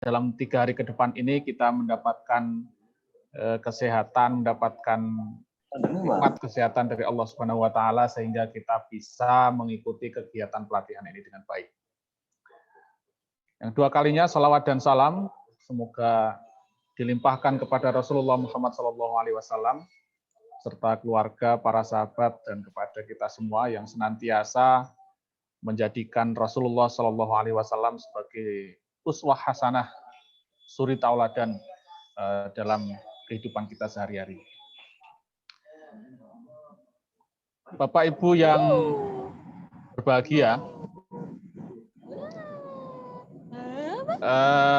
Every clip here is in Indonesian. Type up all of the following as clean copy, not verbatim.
dalam 3 hari ke depan ini kita mendapatkan kesehatan, mendapatkan nikmat kesehatan dari Allah Subhanahu wa taala sehingga kita bisa mengikuti kegiatan pelatihan ini dengan baik. Yang 2 kalinya salawat dan salam semoga dilimpahkan kepada Rasulullah Muhammad SAW serta keluarga, para sahabat dan kepada kita semua yang senantiasa menjadikan Rasulullah SAW sebagai uswah hasanah, suri tauladan dalam kehidupan kita sehari-hari. Bapak Ibu yang berbahagia,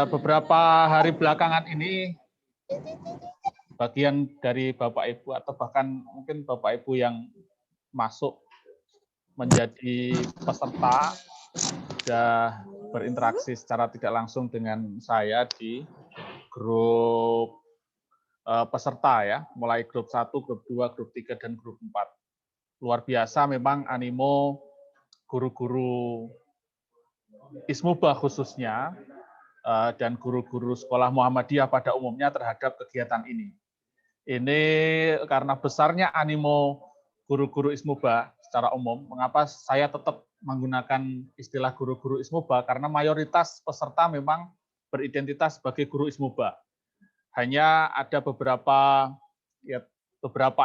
beberapa hari belakangan ini bagian dari Bapak Ibu atau bahkan mungkin Bapak Ibu yang masuk menjadi peserta sudah berinteraksi secara tidak langsung dengan saya di grup peserta ya, mulai grup 1, grup 2, grup 3, dan grup 4. Luar biasa memang animo guru-guru Ismubah khususnya dan guru-guru sekolah Muhammadiyah pada umumnya terhadap kegiatan ini. Ini karena besarnya animo guru-guru Ismubah secara umum, mengapa saya tetap menggunakan istilah guru-guru Ismubah, karena mayoritas peserta memang beridentitas sebagai guru Ismubah. Hanya ada beberapa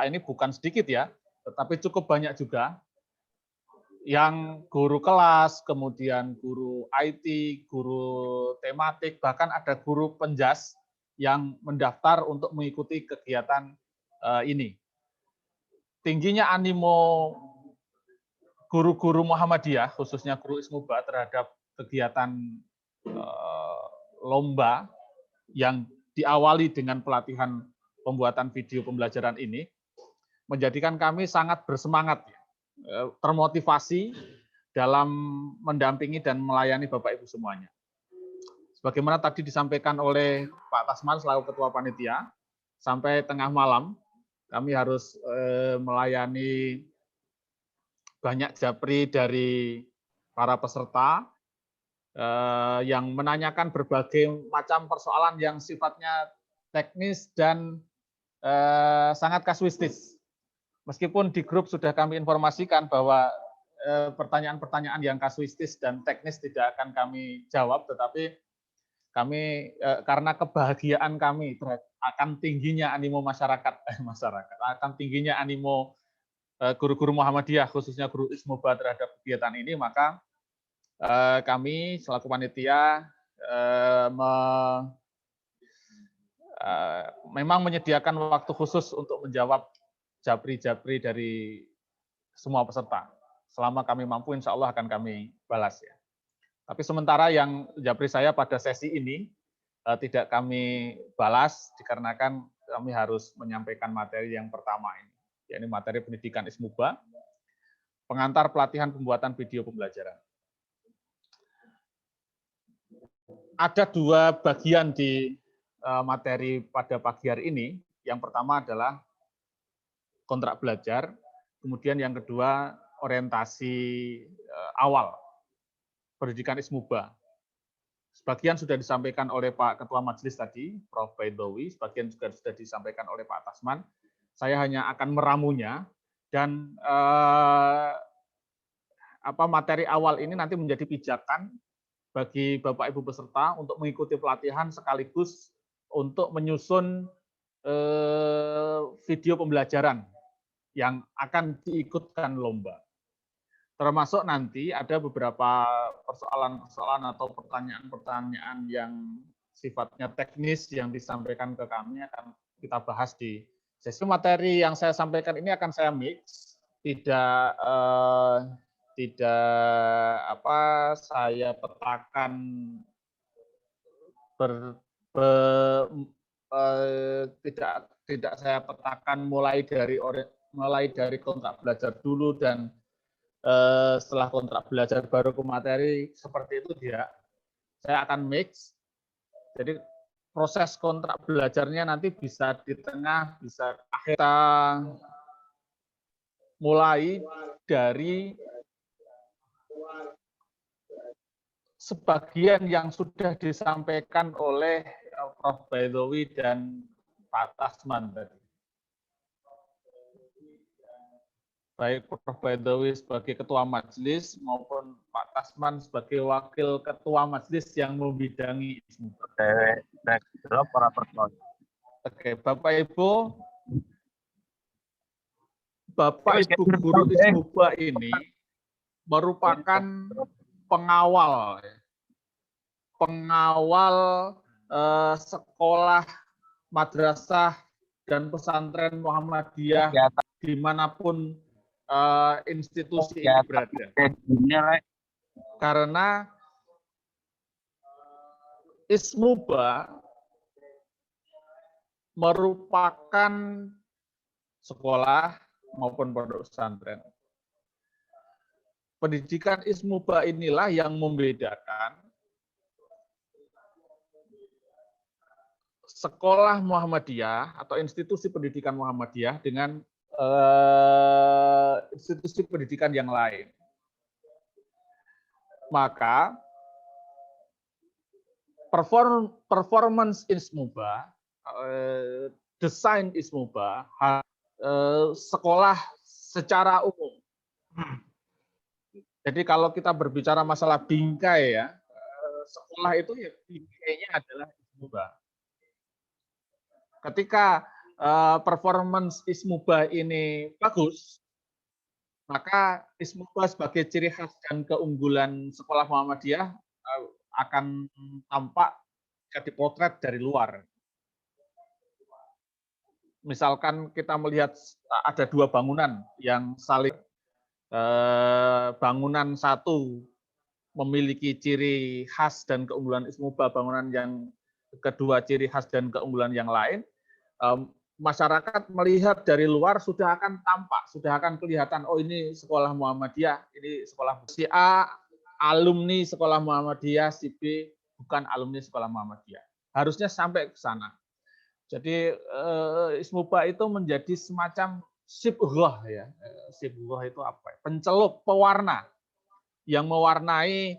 ini bukan sedikit ya, tetapi cukup banyak juga yang guru kelas, kemudian guru IT, guru tematik, bahkan ada guru penjas yang mendaftar untuk mengikuti kegiatan ini. Tingginya animo guru-guru Muhammadiyah, khususnya guru Ismubah terhadap kegiatan lomba yang diawali dengan pelatihan pembuatan video pembelajaran ini, menjadikan kami sangat bersemangat, termotivasi dalam mendampingi dan melayani Bapak Ibu semuanya. Sebagaimana tadi disampaikan oleh Pak Tasman selaku Ketua Panitia, sampai tengah malam kami harus melayani banyak japri dari para peserta yang menanyakan berbagai macam persoalan yang sifatnya teknis dan sangat kasuistis. Meskipun di grup sudah kami informasikan bahwa pertanyaan-pertanyaan yang kasuistis dan teknis tidak akan kami jawab, tetapi kami karena kebahagiaan kami akan tingginya animo masyarakat, akan tingginya animo guru-guru Muhammadiyah, khususnya guru Ismubah terhadap kegiatan ini, maka kami selaku panitia memang menyediakan waktu khusus untuk menjawab japri-japri dari semua peserta. Selama kami mampu, insya Allah akan kami balas ya. Tapi sementara yang japri saya pada sesi ini tidak kami balas dikarenakan kami harus menyampaikan materi yang pertama ini, yakni materi pendidikan Ismubah, pengantar pelatihan pembuatan video pembelajaran. Ada 2 bagian di materi pada pagi hari ini. Yang pertama adalah kontrak belajar, kemudian yang kedua orientasi awal pendidikan Ismubah. Sebagian sudah disampaikan oleh Pak Ketua Majelis tadi, Prof. Baidowi, sebagian juga sudah disampaikan oleh Pak Tasman. Saya hanya akan meramunya dan materi awal ini nanti menjadi pijakan bagi Bapak Ibu peserta untuk mengikuti pelatihan sekaligus untuk menyusun video pembelajaran yang akan diikutkan lomba. Termasuk nanti ada beberapa persoalan-persoalan atau pertanyaan-pertanyaan yang sifatnya teknis yang disampaikan ke kami akan kita bahas di sesi materi yang saya sampaikan ini akan saya mix, saya petakan tidak saya petakan mulai dari kontrak belajar dulu dan setelah kontrak belajar baru ke materi, seperti itu tidak. Saya akan mix. Jadi proses kontrak belajarnya nanti bisa di tengah, bisa akhir. Kita mulai dari sebagian yang sudah disampaikan oleh Prof. Baidowi dan Pak Tasman tadi. Baik Prof. Baidowi sebagai ketua majelis maupun Pak Tasman sebagai wakil ketua majelis yang membidangi ISMUBA. Oke, Bapak Ibu, Bapak Ibu guru ISMUBA ini merupakan pengawal sekolah, madrasah, dan pesantren Muhammadiyah dimanapun institusi ini berada. Karena ISMUBA merupakan sekolah maupun pondok pesantren. Pendidikan ISMUBA inilah yang membedakan sekolah Muhammadiyah atau institusi pendidikan Muhammadiyah dengan institusi pendidikan yang lain. Maka performance ISMUBA, desain ISMUBA, sekolah secara umum. Jadi kalau kita berbicara masalah bingkai ya, sekolah itu ya bingkainya adalah ISMUBA. Ketika performance ISMUBA ini bagus, maka ISMUBA sebagai ciri khas dan keunggulan sekolah Muhammadiyah akan tampak jadi potret dari luar. Misalkan kita melihat ada dua bangunan yang saling, bangunan satu memiliki ciri khas dan keunggulan ISMUBA, bangunan yang kedua ciri khas dan keunggulan yang lain, masyarakat melihat dari luar sudah akan tampak, sudah akan kelihatan, oh ini sekolah Muhammadiyah, ini sekolah si A, alumni sekolah Muhammadiyah, si B bukan alumni sekolah Muhammadiyah. Harusnya sampai ke sana. Jadi ISMUBA itu menjadi semacam sibghah ya. Sibghah itu apa? Pencelup, pewarna yang mewarnai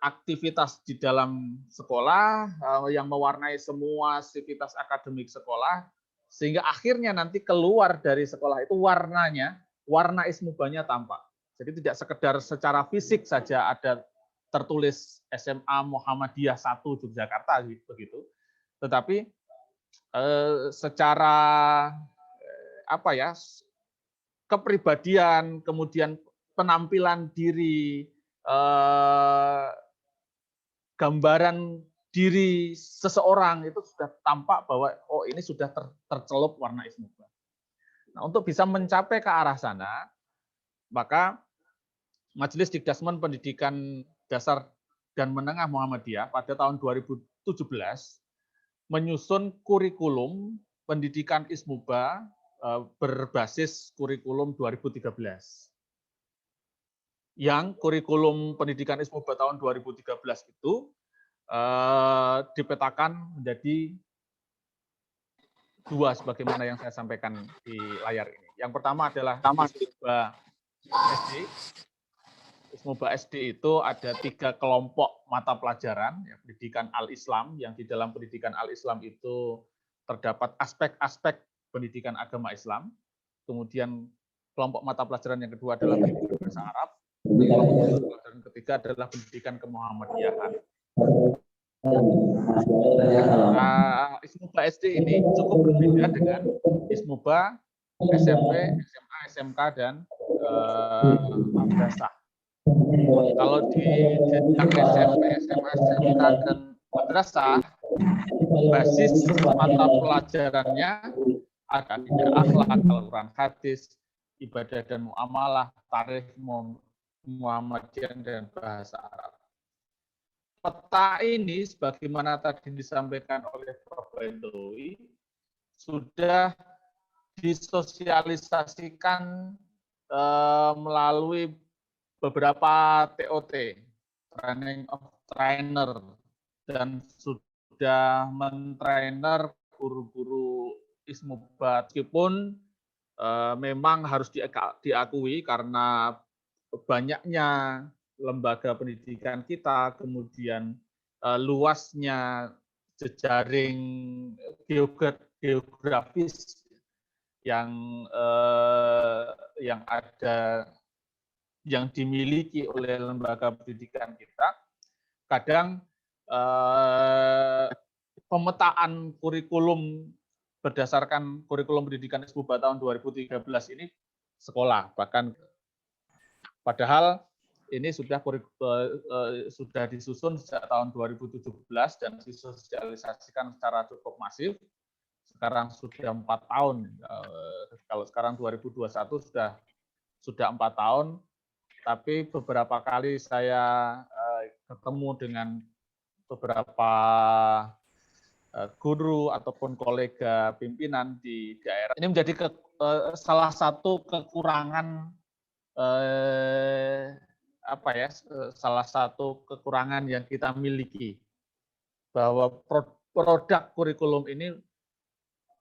aktivitas di dalam sekolah, yang mewarnai semua aktivitas akademik sekolah, sehingga akhirnya nanti keluar dari sekolah itu warnanya, warna ISMUBA-nya tampak. Jadi tidak sekedar secara fisik saja ada tertulis SMA Muhammadiyah 1 Yogyakarta begitu, tetapi secara apa ya, kepribadian, kemudian penampilan diri, gambaran diri seseorang itu sudah tampak bahwa oh ini sudah tercelup warna ISMUBA. Nah, untuk bisa mencapai ke arah sana, maka Majelis Dikdasmen Pendidikan Dasar dan Menengah Muhammadiyah pada tahun 2017 menyusun kurikulum pendidikan ISMUBA berbasis kurikulum 2013. Yang kurikulum pendidikan ISMUBA tahun 2013 itu dipetakan menjadi dua sebagaimana yang saya sampaikan di layar ini. Yang pertama adalah ISMUBA SD. ISMUBA SD itu ada 3 kelompok mata pelajaran, ya, pendidikan Al-Islam, yang di dalam pendidikan Al-Islam itu terdapat aspek-aspek pendidikan agama Islam. Kemudian kelompok mata pelajaran yang kedua adalah pendidikan bahasa Arab. Dan ketiga adalah pendidikan kemuhammadiyahan. ISMUBA SD ini cukup berbeda dengan ISMUBA SMP, SMA, SMK, dan madrasah. Kalau di jenjang SMP, SMA, SMK, dan madrasah, basis mata pelajarannya ada akhlak, Al-Quran, hadis, ibadah dan muamalah, tarikh, Muhammadiyah, dan bahasa Arab. Peta ini, sebagaimana tadi disampaikan oleh Prof. Baidowi, sudah disosialisasikan melalui beberapa TOT, Training of Trainer, dan sudah mentrainer guru-guru ISMUBA, meskipun memang harus diakui karena banyaknya lembaga pendidikan kita, kemudian luasnya jejaring geografis yang ada, yang dimiliki oleh lembaga pendidikan kita, kadang pemetaan kurikulum berdasarkan kurikulum pendidikan SMUBA tahun 2013 ini sekolah, bahkan padahal ini sudah disusun sejak tahun 2017 dan disosialisasikan secara cukup masif. Sekarang sudah 4 tahun. Kalau sekarang 2021 sudah 4 tahun. Tapi beberapa kali saya ketemu dengan beberapa guru ataupun kolega pimpinan di daerah. Ini menjadi salah satu kekurangan salah satu kekurangan yang kita miliki, bahwa produk kurikulum ini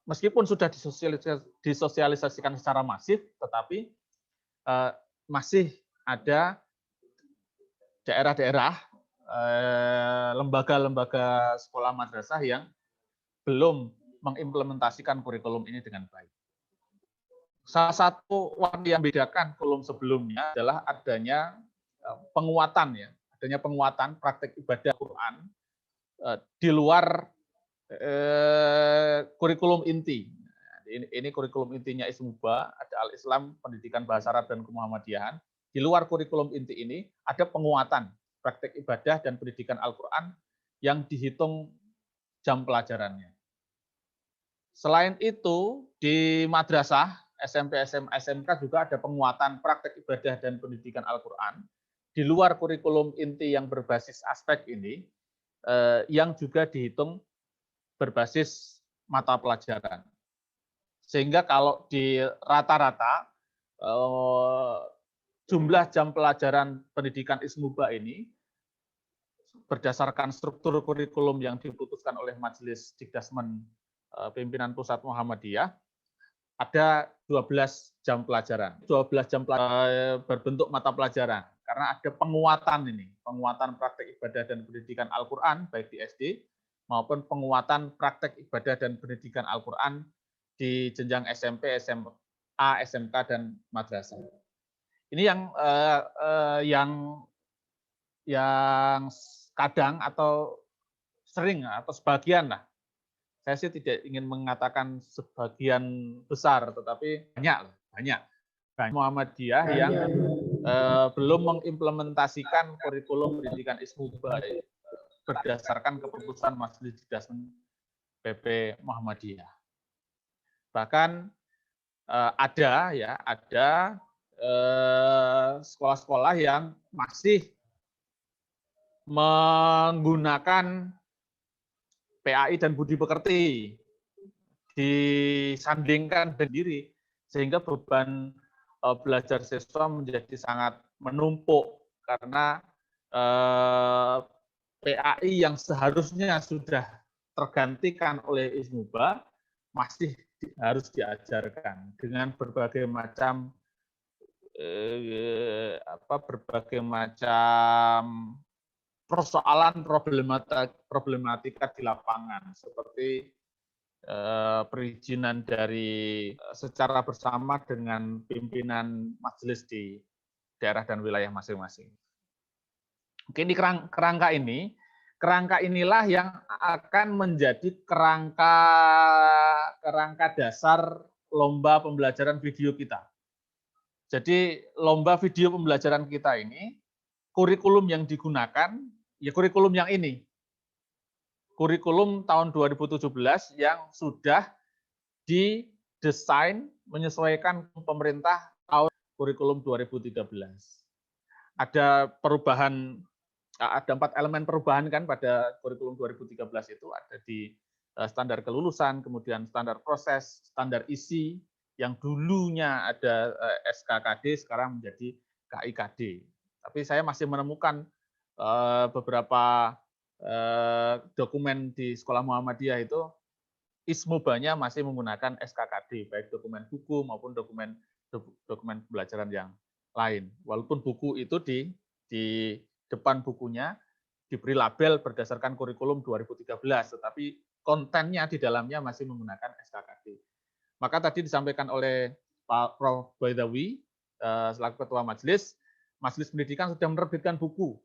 meskipun sudah disosialisasikan secara masif, tetapi masih ada daerah-daerah, lembaga-lembaga sekolah madrasah yang belum mengimplementasikan kurikulum ini dengan baik. Salah satu yang membedakan kurikulum sebelumnya adalah adanya penguatan praktek ibadah Quran di luar kurikulum inti. Ini kurikulum intinya ISMUBA, ada Al-Islam, Pendidikan Bahasa Arab dan Kemuhammadiyahan. Di luar kurikulum inti ini ada penguatan praktek ibadah dan pendidikan Al-Quran yang dihitung jam pelajarannya. Selain itu, di madrasah, SMP, SMA, SMK juga ada penguatan praktek ibadah dan pendidikan Al-Quran di luar kurikulum inti yang berbasis aspek ini, yang juga dihitung berbasis mata pelajaran. Sehingga kalau di rata-rata jumlah jam pelajaran pendidikan ISMUBA ini berdasarkan struktur kurikulum yang diputuskan oleh Majelis Dikdasmen Pimpinan Pusat Muhammadiyah, ada 12 jam pelajaran. 12 jam pelajaran berbentuk mata pelajaran. Karena ada penguatan praktek ibadah dan pendidikan Al-Quran, baik di SD, maupun penguatan praktek ibadah dan pendidikan Al-Quran di jenjang SMP, SMA, SMK, dan madrasah. Ini yang kadang atau sering atau sebagian lah. Saya sih tidak ingin mengatakan sebagian besar, tetapi banyak Muhammadiyah yang belum mengimplementasikan kurikulum pendidikan ISMUBA berdasarkan keputusan Majelis Dikdasmen PP Muhammadiyah. Bahkan ada sekolah-sekolah yang masih menggunakan PAI dan budi pekerti disandingkan sendiri, sehingga beban belajar siswa menjadi sangat menumpuk karena PAI yang seharusnya sudah tergantikan oleh ISMUBA masih harus diajarkan dengan berbagai macam persoalan problematika di lapangan, seperti perizinan dari secara bersama dengan pimpinan majelis di daerah dan wilayah masing-masing. Oke, di kerangka inilah yang akan menjadi kerangka dasar lomba pembelajaran video kita. Jadi lomba video pembelajaran kita ini, kurikulum yang digunakan, ya kurikulum yang ini. Kurikulum tahun 2017 yang sudah didesain menyesuaikan pemerintah tahun kurikulum 2013. Ada perubahan, ada 4 elemen perubahan kan pada kurikulum 2013 itu, ada di standar kelulusan, kemudian standar proses, standar isi, yang dulunya ada SKKD, sekarang menjadi KIKD. Tapi saya masih menemukan beberapa dokumen di sekolah Muhammadiyah itu ISMUBA-nya masih menggunakan SKKD, baik dokumen buku maupun dokumen pembelajaran yang lain. Walaupun buku itu di depan bukunya diberi label berdasarkan kurikulum 2013, tetapi kontennya di dalamnya masih menggunakan SKKD. Maka tadi disampaikan oleh Pak Prof. Baidawi selaku Ketua Majelis Pendidikan sudah menerbitkan buku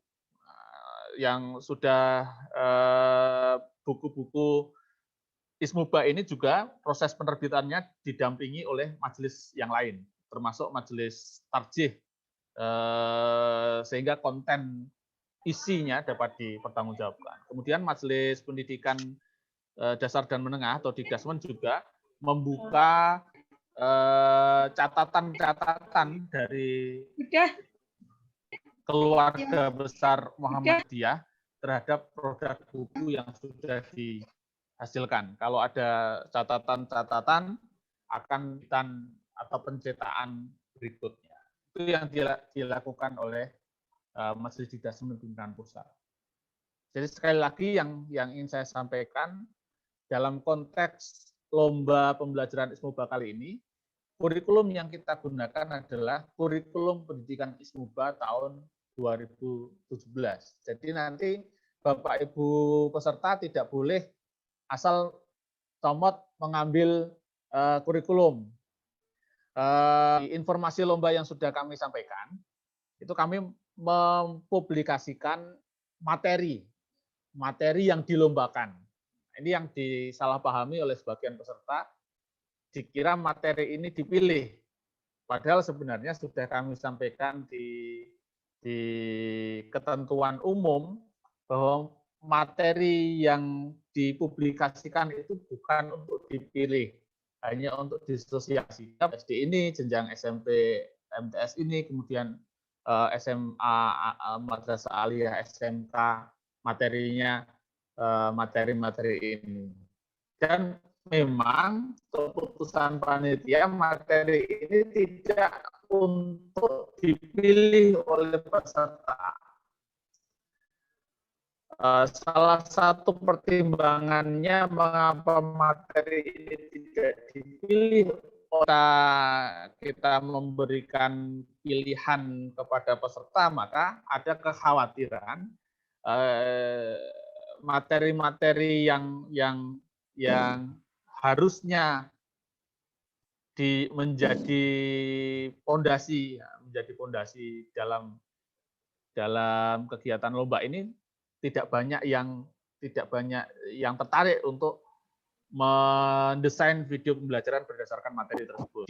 yang sudah buku-buku Ismuba ini juga proses penerbitannya didampingi oleh majelis yang lain, termasuk majelis tarjih, sehingga konten isinya dapat dipertanggungjawabkan. Kemudian majelis pendidikan dasar dan menengah atau Dikdasmen juga membuka catatan-catatan dari keluarga besar Muhammadiyah terhadap produk buku yang sudah dihasilkan. Kalau ada catatan-catatan akan atau pencetakan berikutnya. Itu yang dilakukan oleh Majelis Dikdasmen Pimpinan Pusat. Jadi sekali lagi yang ingin saya sampaikan dalam konteks lomba pembelajaran Ismuba kali ini, kurikulum yang kita gunakan adalah kurikulum pendidikan Ismuba tahun 2017. Jadi nanti Bapak Ibu peserta tidak boleh asal comot mengambil kurikulum. Informasi lomba yang sudah kami sampaikan, itu kami mempublikasikan materi yang dilombakan. Ini yang disalahpahami oleh sebagian peserta, dikira materi ini dipilih. Padahal sebenarnya sudah kami sampaikan di ketentuan umum bahwa materi yang dipublikasikan itu bukan untuk dipilih, hanya untuk disosialisasikan. SD ini, jenjang SMP, MTS ini, kemudian SMA, Madrasah Aliyah, SMK, materinya materi-materi ini. Dan memang keputusan panitia materi ini tidak untuk dipilih oleh peserta. Salah satu pertimbangannya mengapa materi ini tidak dipilih, kita memberikan pilihan kepada peserta, maka ada kekhawatiran materi-materi yang harusnya menjadi fondasi dalam kegiatan lomba ini tidak banyak yang tertarik untuk mendesain video pembelajaran berdasarkan materi tersebut.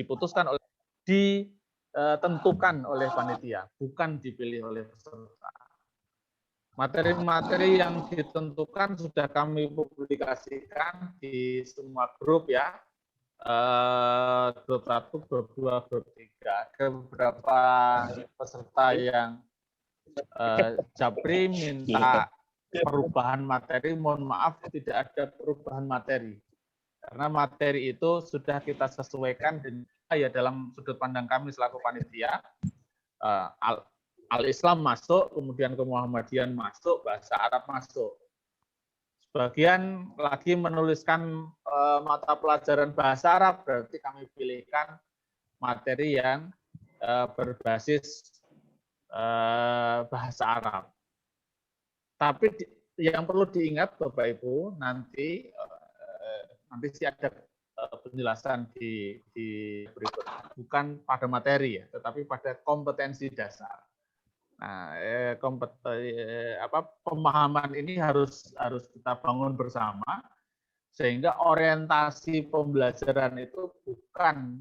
Ditentukan oleh panitia, bukan dipilih oleh peserta. Materi-materi yang ditentukan sudah kami publikasikan di semua grup ya, grup 1, grup 2, grup 3. Ada beberapa peserta yang Japri minta perubahan materi, mohon maaf tidak ada perubahan materi. Karena materi itu sudah kita sesuaikan dengan dalam sudut pandang kami selaku panitia, Al-Islam masuk, kemudian ke Muhammadian masuk, bahasa Arab masuk. Sebagian lagi menuliskan mata pelajaran bahasa Arab, berarti kami pilihkan materi yang berbasis bahasa Arab. Tapi yang perlu diingat Bapak Ibu, nanti sih ada penjelasan di berikut, bukan pada materi ya, tetapi pada kompetensi dasar. Nah, pemahaman ini harus kita bangun bersama, sehingga orientasi pembelajaran itu bukan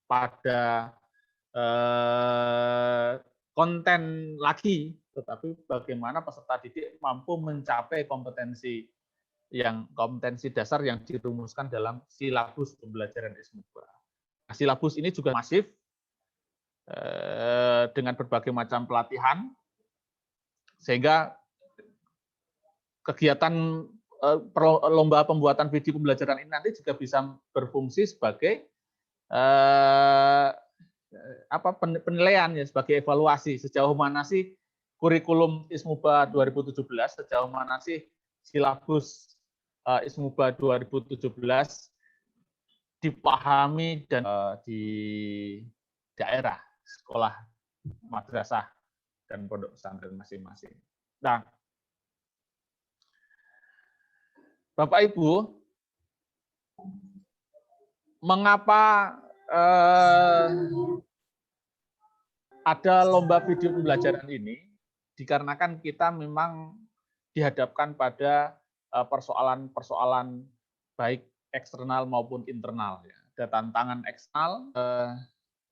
pada konten lagi, tetapi bagaimana peserta didik mampu mencapai kompetensi dasar yang dirumuskan dalam silabus pembelajaran Ismuba. Nah, silabus ini juga masif dengan berbagai macam pelatihan, sehingga kegiatan lomba pembuatan video pembelajaran ini nanti juga bisa berfungsi sebagai penilaian ya, sebagai evaluasi sejauh mana sih kurikulum Ismuba 2017, sejauh mana sih silabus Ismuba 2017 dipahami dan di daerah sekolah madrasah dan pondok pesantren masing-masing. Nah, Bapak Ibu, mengapa ada lomba video pembelajaran ini? Dikarenakan kita memang dihadapkan pada persoalan-persoalan baik eksternal maupun internal. Ada tantangan eksternal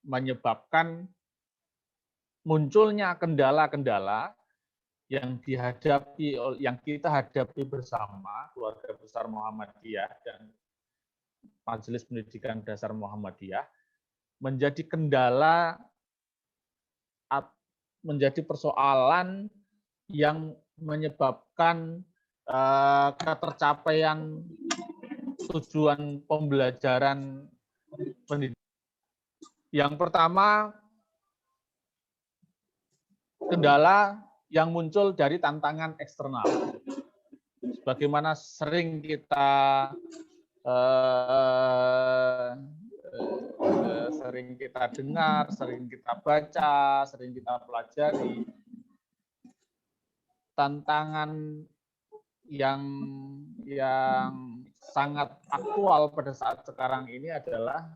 menyebabkan munculnya kendala-kendala yang kita hadapi bersama keluarga besar Muhammadiyah dan Majelis Pendidikan Dasar Muhammadiyah menjadi kendala, menjadi persoalan yang menyebabkan ketercapaian tujuan pembelajaran pendidikan. Yang pertama, kendala yang muncul dari tantangan eksternal. Sebagaimana sering kita dengar, sering kita baca, sering kita pelajari, tantangan yang sangat aktual pada saat sekarang ini adalah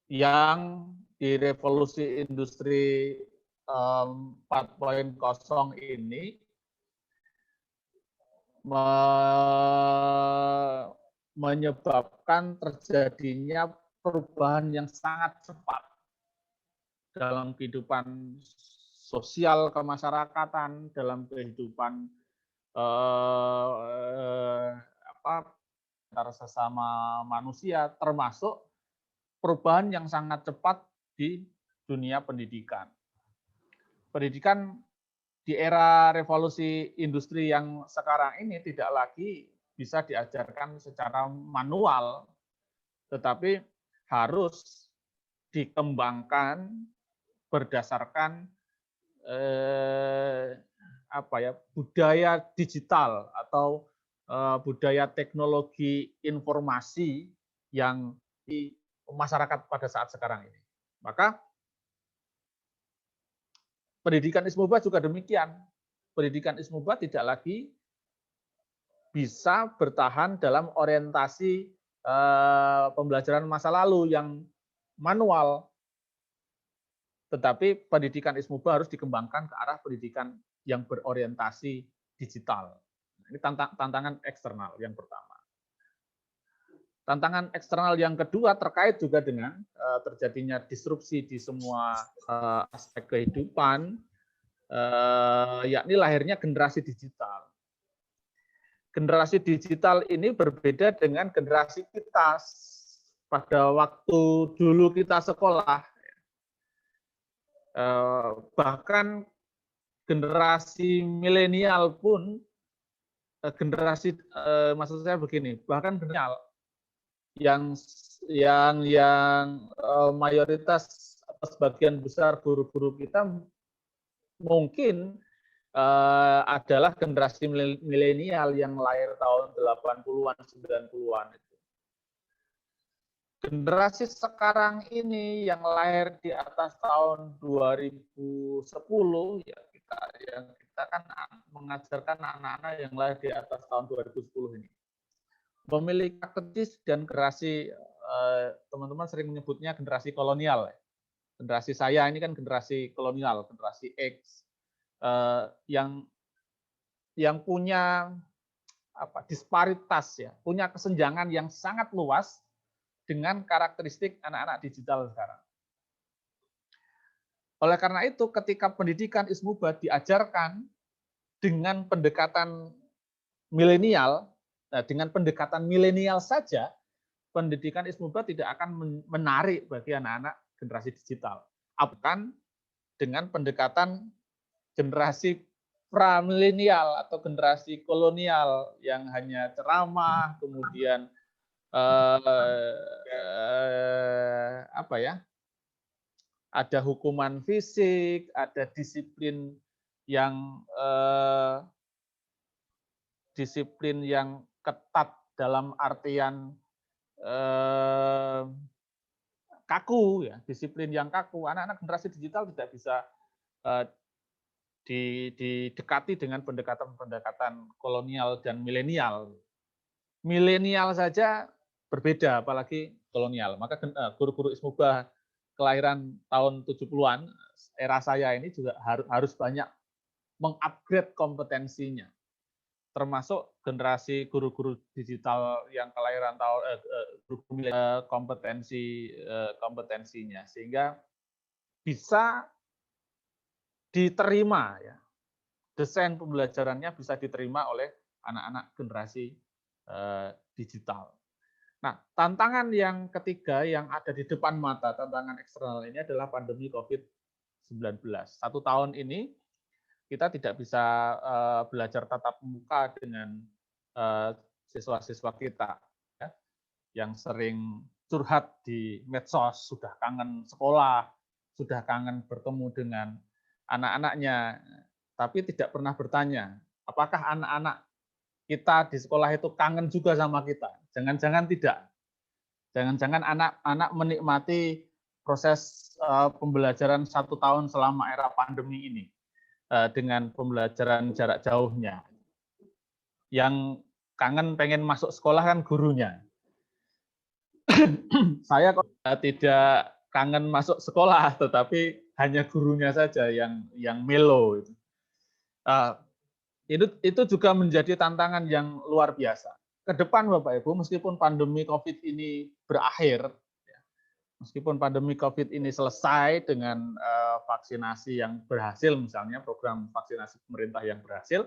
yang di revolusi industri 4.0 ini menyebabkan terjadinya perubahan yang sangat cepat dalam kehidupan sosial kemasyarakatan, dalam kehidupan antara sesama manusia, termasuk perubahan yang sangat cepat di dunia pendidikan. Pendidikan di era revolusi industri yang sekarang ini tidak lagi bisa diajarkan secara manual, tetapi harus dikembangkan berdasarkan budaya digital atau budaya teknologi informasi yang di masyarakat pada saat sekarang ini. Maka pendidikan Ismubah juga demikian. Pendidikan Ismubah tidak lagi bisa bertahan dalam orientasi pembelajaran masa lalu yang manual. Tetapi pendidikan Ismubah harus dikembangkan ke arah pendidikan yang berorientasi digital. Ini tantangan eksternal yang pertama. Tantangan eksternal yang kedua terkait juga dengan terjadinya disrupsi di semua aspek kehidupan, yakni lahirnya generasi digital. Generasi digital ini berbeda dengan generasi kita pada waktu dulu kita sekolah. Bahkan generasi milenial pun, maksud saya begini, bahkan milenial yang mayoritas atau sebagian besar guru-guru kita mungkin adalah generasi milenial yang lahir tahun 80-an, 90-an. Generasi sekarang ini yang lahir di atas tahun 2010, ya kita kan mengajarkan anak-anak yang lahir di atas tahun 2010 ini. Memiliki kritis dan generasi, teman-teman sering menyebutnya generasi kolonial. Generasi saya ini kan generasi kolonial, generasi X, yang punya disparitas, punya kesenjangan yang sangat luas dengan karakteristik anak-anak digital sekarang. Oleh karena itu, ketika pendidikan Ismubah diajarkan dengan pendekatan milenial, dengan pendekatan milenial saja, pendidikan Ismubah tidak akan menarik bagi anak-anak generasi digital. Akan dengan pendekatan generasi pramilenial atau generasi kolonial yang hanya ceramah, kemudian ada hukuman fisik, ada disiplin yang ketat dalam artian kaku, ya, disiplin yang kaku. Anak-anak generasi digital tidak bisa didekati dengan pendekatan-pendekatan kolonial dan milenial. Milenial saja berbeda, apalagi kolonial. Maka guru-guru Ismuba kelahiran tahun 70-an, era saya ini juga harus banyak mengupgrade kompetensinya. Termasuk generasi guru-guru digital yang kelahiran tahun kompetensinya, sehingga bisa diterima, ya, desain pembelajarannya bisa diterima oleh anak-anak generasi digital. Nah, tantangan yang ketiga yang ada di depan mata, tantangan eksternal ini adalah pandemi COVID-19. 1 tahun ini kita tidak bisa belajar tatap muka dengan siswa-siswa kita, ya, yang sering curhat di medsos, sudah kangen sekolah, sudah kangen bertemu dengan anak-anaknya, tapi tidak pernah bertanya, apakah anak-anak kita di sekolah itu kangen juga sama kita? Jangan-jangan tidak. Jangan-jangan anak-anak menikmati proses pembelajaran 1 tahun selama era pandemi ini dengan pembelajaran jarak jauhnya. Yang kangen pengen masuk sekolah kan gurunya. Saya kok tidak kangen masuk sekolah, tetapi hanya gurunya saja yang melo. Itu juga menjadi tantangan yang luar biasa. Ke depan Bapak Ibu, meskipun pandemi COVID ini berakhir, meskipun pandemi COVID ini selesai dengan vaksinasi yang berhasil, misalnya program vaksinasi pemerintah yang berhasil,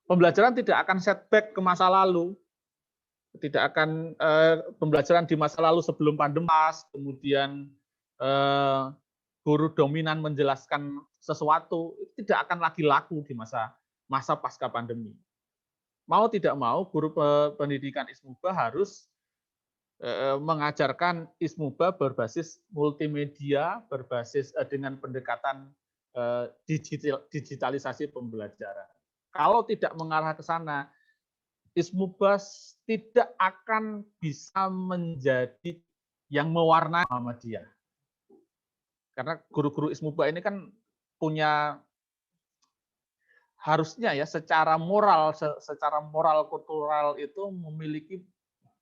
pembelajaran tidak akan setback ke masa lalu. Tidak akan pembelajaran di masa lalu sebelum pandemi, kemudian guru dominan menjelaskan sesuatu, itu tidak akan lagi laku di masa pasca pandemi. Mau tidak mau, guru pendidikan Ismuba harus mengajarkan Ismuba berbasis multimedia, berbasis dengan pendekatan digitalisasi pembelajaran. Kalau tidak mengarah ke sana, Ismuba tidak akan bisa menjadi yang mewarnai Muhammadiyah. Karena guru-guru Ismuba ini kan punya, harusnya ya secara moral kultural itu memiliki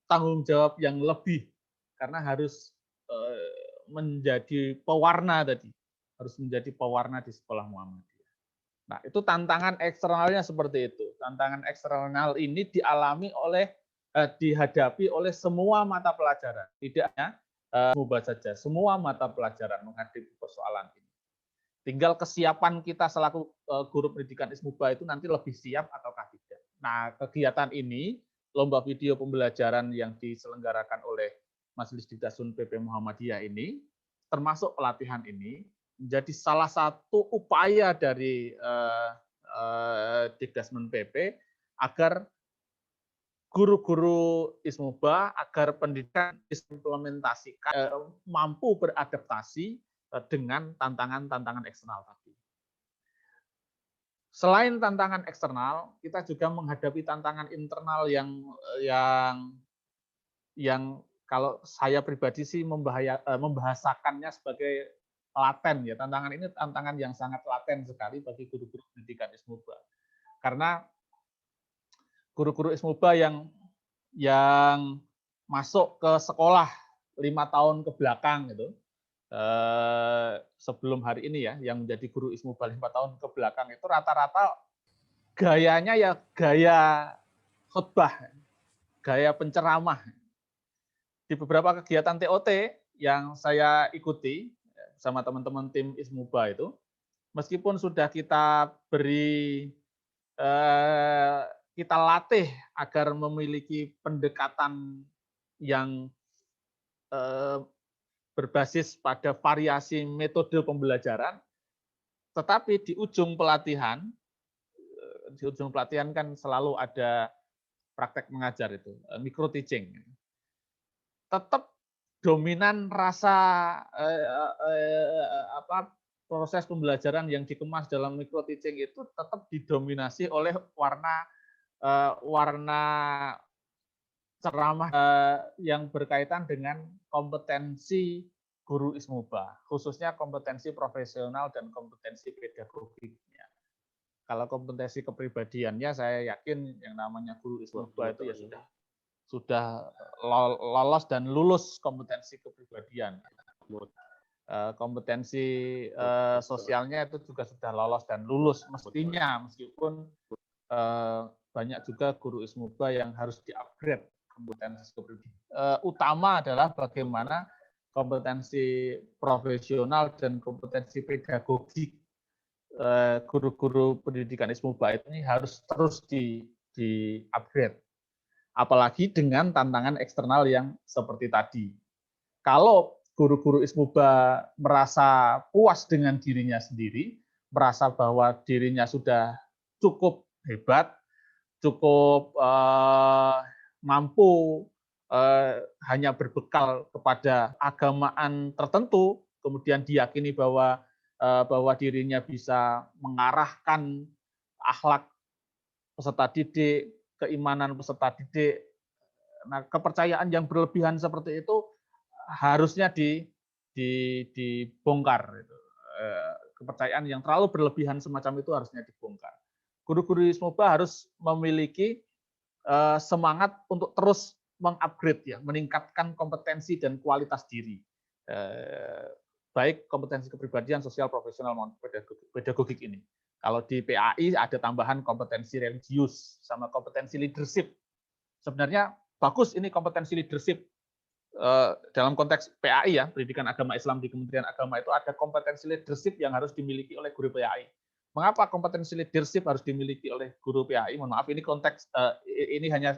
tanggung jawab yang lebih, karena harus menjadi pewarna tadi, harus menjadi pewarna di sekolah Muhammadiyah. Nah, itu tantangan eksternalnya seperti itu. Tantangan eksternal ini dihadapi oleh semua mata pelajaran, tidak hanya Ismuba saja, semua mata pelajaran menghadapi persoalan ini. Tinggal kesiapan kita selaku guru pendidikan Ismuba itu nanti lebih siap ataukah tidak. Nah, kegiatan ini, lomba video pembelajaran yang diselenggarakan oleh Majelis Dikdasun PP Muhammadiyah ini, termasuk pelatihan ini, menjadi salah satu upaya dari Dikdasmen PP agar guru-guru Ismuba, agar pendidikan implementasikan, mampu beradaptasi dengan tantangan-tantangan eksternal tadi. Selain tantangan eksternal, kita juga menghadapi tantangan internal yang kalau saya pribadi sih membahasakannya sebagai laten, ya. Tantangan ini tantangan yang sangat laten sekali bagi guru-guru pendidikan Ismuba. Karena guru-guru Ismuba yang masuk ke sekolah 5 tahun ke belakang gitu, sebelum hari ini ya, yang menjadi guru Ismuba 5 tahun ke belakang itu rata-rata gayanya ya gaya khutbah, gaya penceramah. Di beberapa kegiatan TOT yang saya ikuti sama teman-teman tim Ismuba itu, meskipun sudah kita beri, kita latih agar memiliki pendekatan yang berbasis pada variasi metode pembelajaran, tetapi di ujung pelatihan kan selalu ada praktek mengajar itu, micro teaching. Tetap dominan rasa proses pembelajaran yang dikemas dalam micro teaching itu tetap didominasi oleh warna ceramah yang berkaitan dengan kompetensi guru Ismuba, khususnya kompetensi profesional dan kompetensi pedagogiknya. Kalau kompetensi kepribadiannya, saya yakin yang namanya guru Ismuba itu ya sudah lolos dan lulus kompetensi kepribadian. Kompetensi sosialnya itu juga sudah lolos dan lulus mestinya, meskipun banyak juga guru Ismuba yang harus di-upgrade kompetensi kepribadian. Utama adalah bagaimana kompetensi profesional dan kompetensi pedagogik guru-guru pendidikan Ismuba ini harus terus di-upgrade. Apalagi dengan tantangan eksternal yang seperti tadi. Kalau guru-guru Ismuba merasa puas dengan dirinya sendiri, merasa bahwa dirinya sudah cukup hebat, cukup mampu hanya berbekal kepada agamaan tertentu, kemudian diyakini bahwa dirinya bisa mengarahkan akhlak peserta didik, keimanan peserta didik. Nah, kepercayaan yang berlebihan seperti itu harusnya dibongkar. Kepercayaan yang terlalu berlebihan semacam itu harusnya dibongkar. Guru-guru Ismuba harus memiliki semangat untuk terus mengupgrade, ya, meningkatkan kompetensi dan kualitas diri. Baik kompetensi kepribadian, sosial, profesional, maupun pedagogik ini. Kalau di PAI ada tambahan kompetensi religius sama kompetensi leadership. Sebenarnya bagus ini kompetensi leadership. Dalam konteks PAI, ya, Pendidikan Agama Islam di Kementerian Agama, itu ada kompetensi leadership yang harus dimiliki oleh guru PAI. Mengapa kompetensi leadership harus dimiliki oleh guru PAI? Mohon maaf, ini konteks ini hanya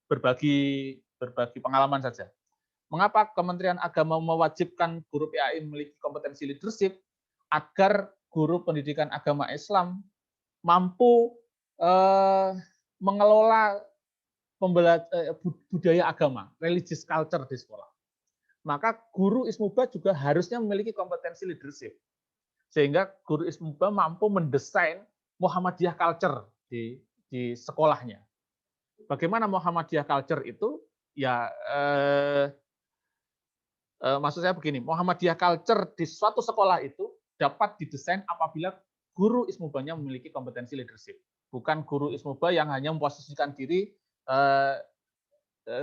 berbagi pengalaman saja. Mengapa Kementerian Agama mewajibkan guru PAI memiliki kompetensi leadership agar guru pendidikan agama Islam mampu mengelola budaya agama, religious culture di sekolah. Maka guru Ismuba juga harusnya memiliki kompetensi leadership. Sehingga guru Ismuba mampu mendesain Muhammadiyah culture di sekolahnya. Bagaimana Muhammadiyah culture itu? Ya, maksud saya begini, Muhammadiyah culture di suatu sekolah itu dapat didesain apabila guru Ismubanya memiliki kompetensi leadership. Bukan guru Ismuba yang hanya memposisikan diri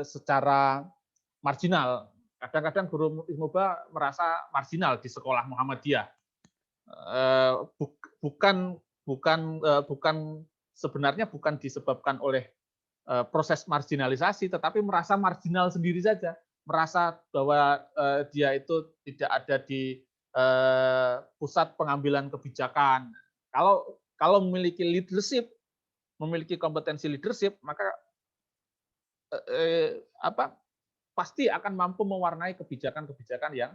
secara marginal. Kadang-kadang guru Ismuba merasa marginal di sekolah Muhammadiyah. Sebenarnya bukan disebabkan oleh proses marginalisasi, tetapi merasa marginal sendiri saja, merasa bahwa dia itu tidak ada di pusat pengambilan kebijakan. Kalau memiliki leadership, memiliki kompetensi leadership, maka pasti akan mampu mewarnai kebijakan-kebijakan yang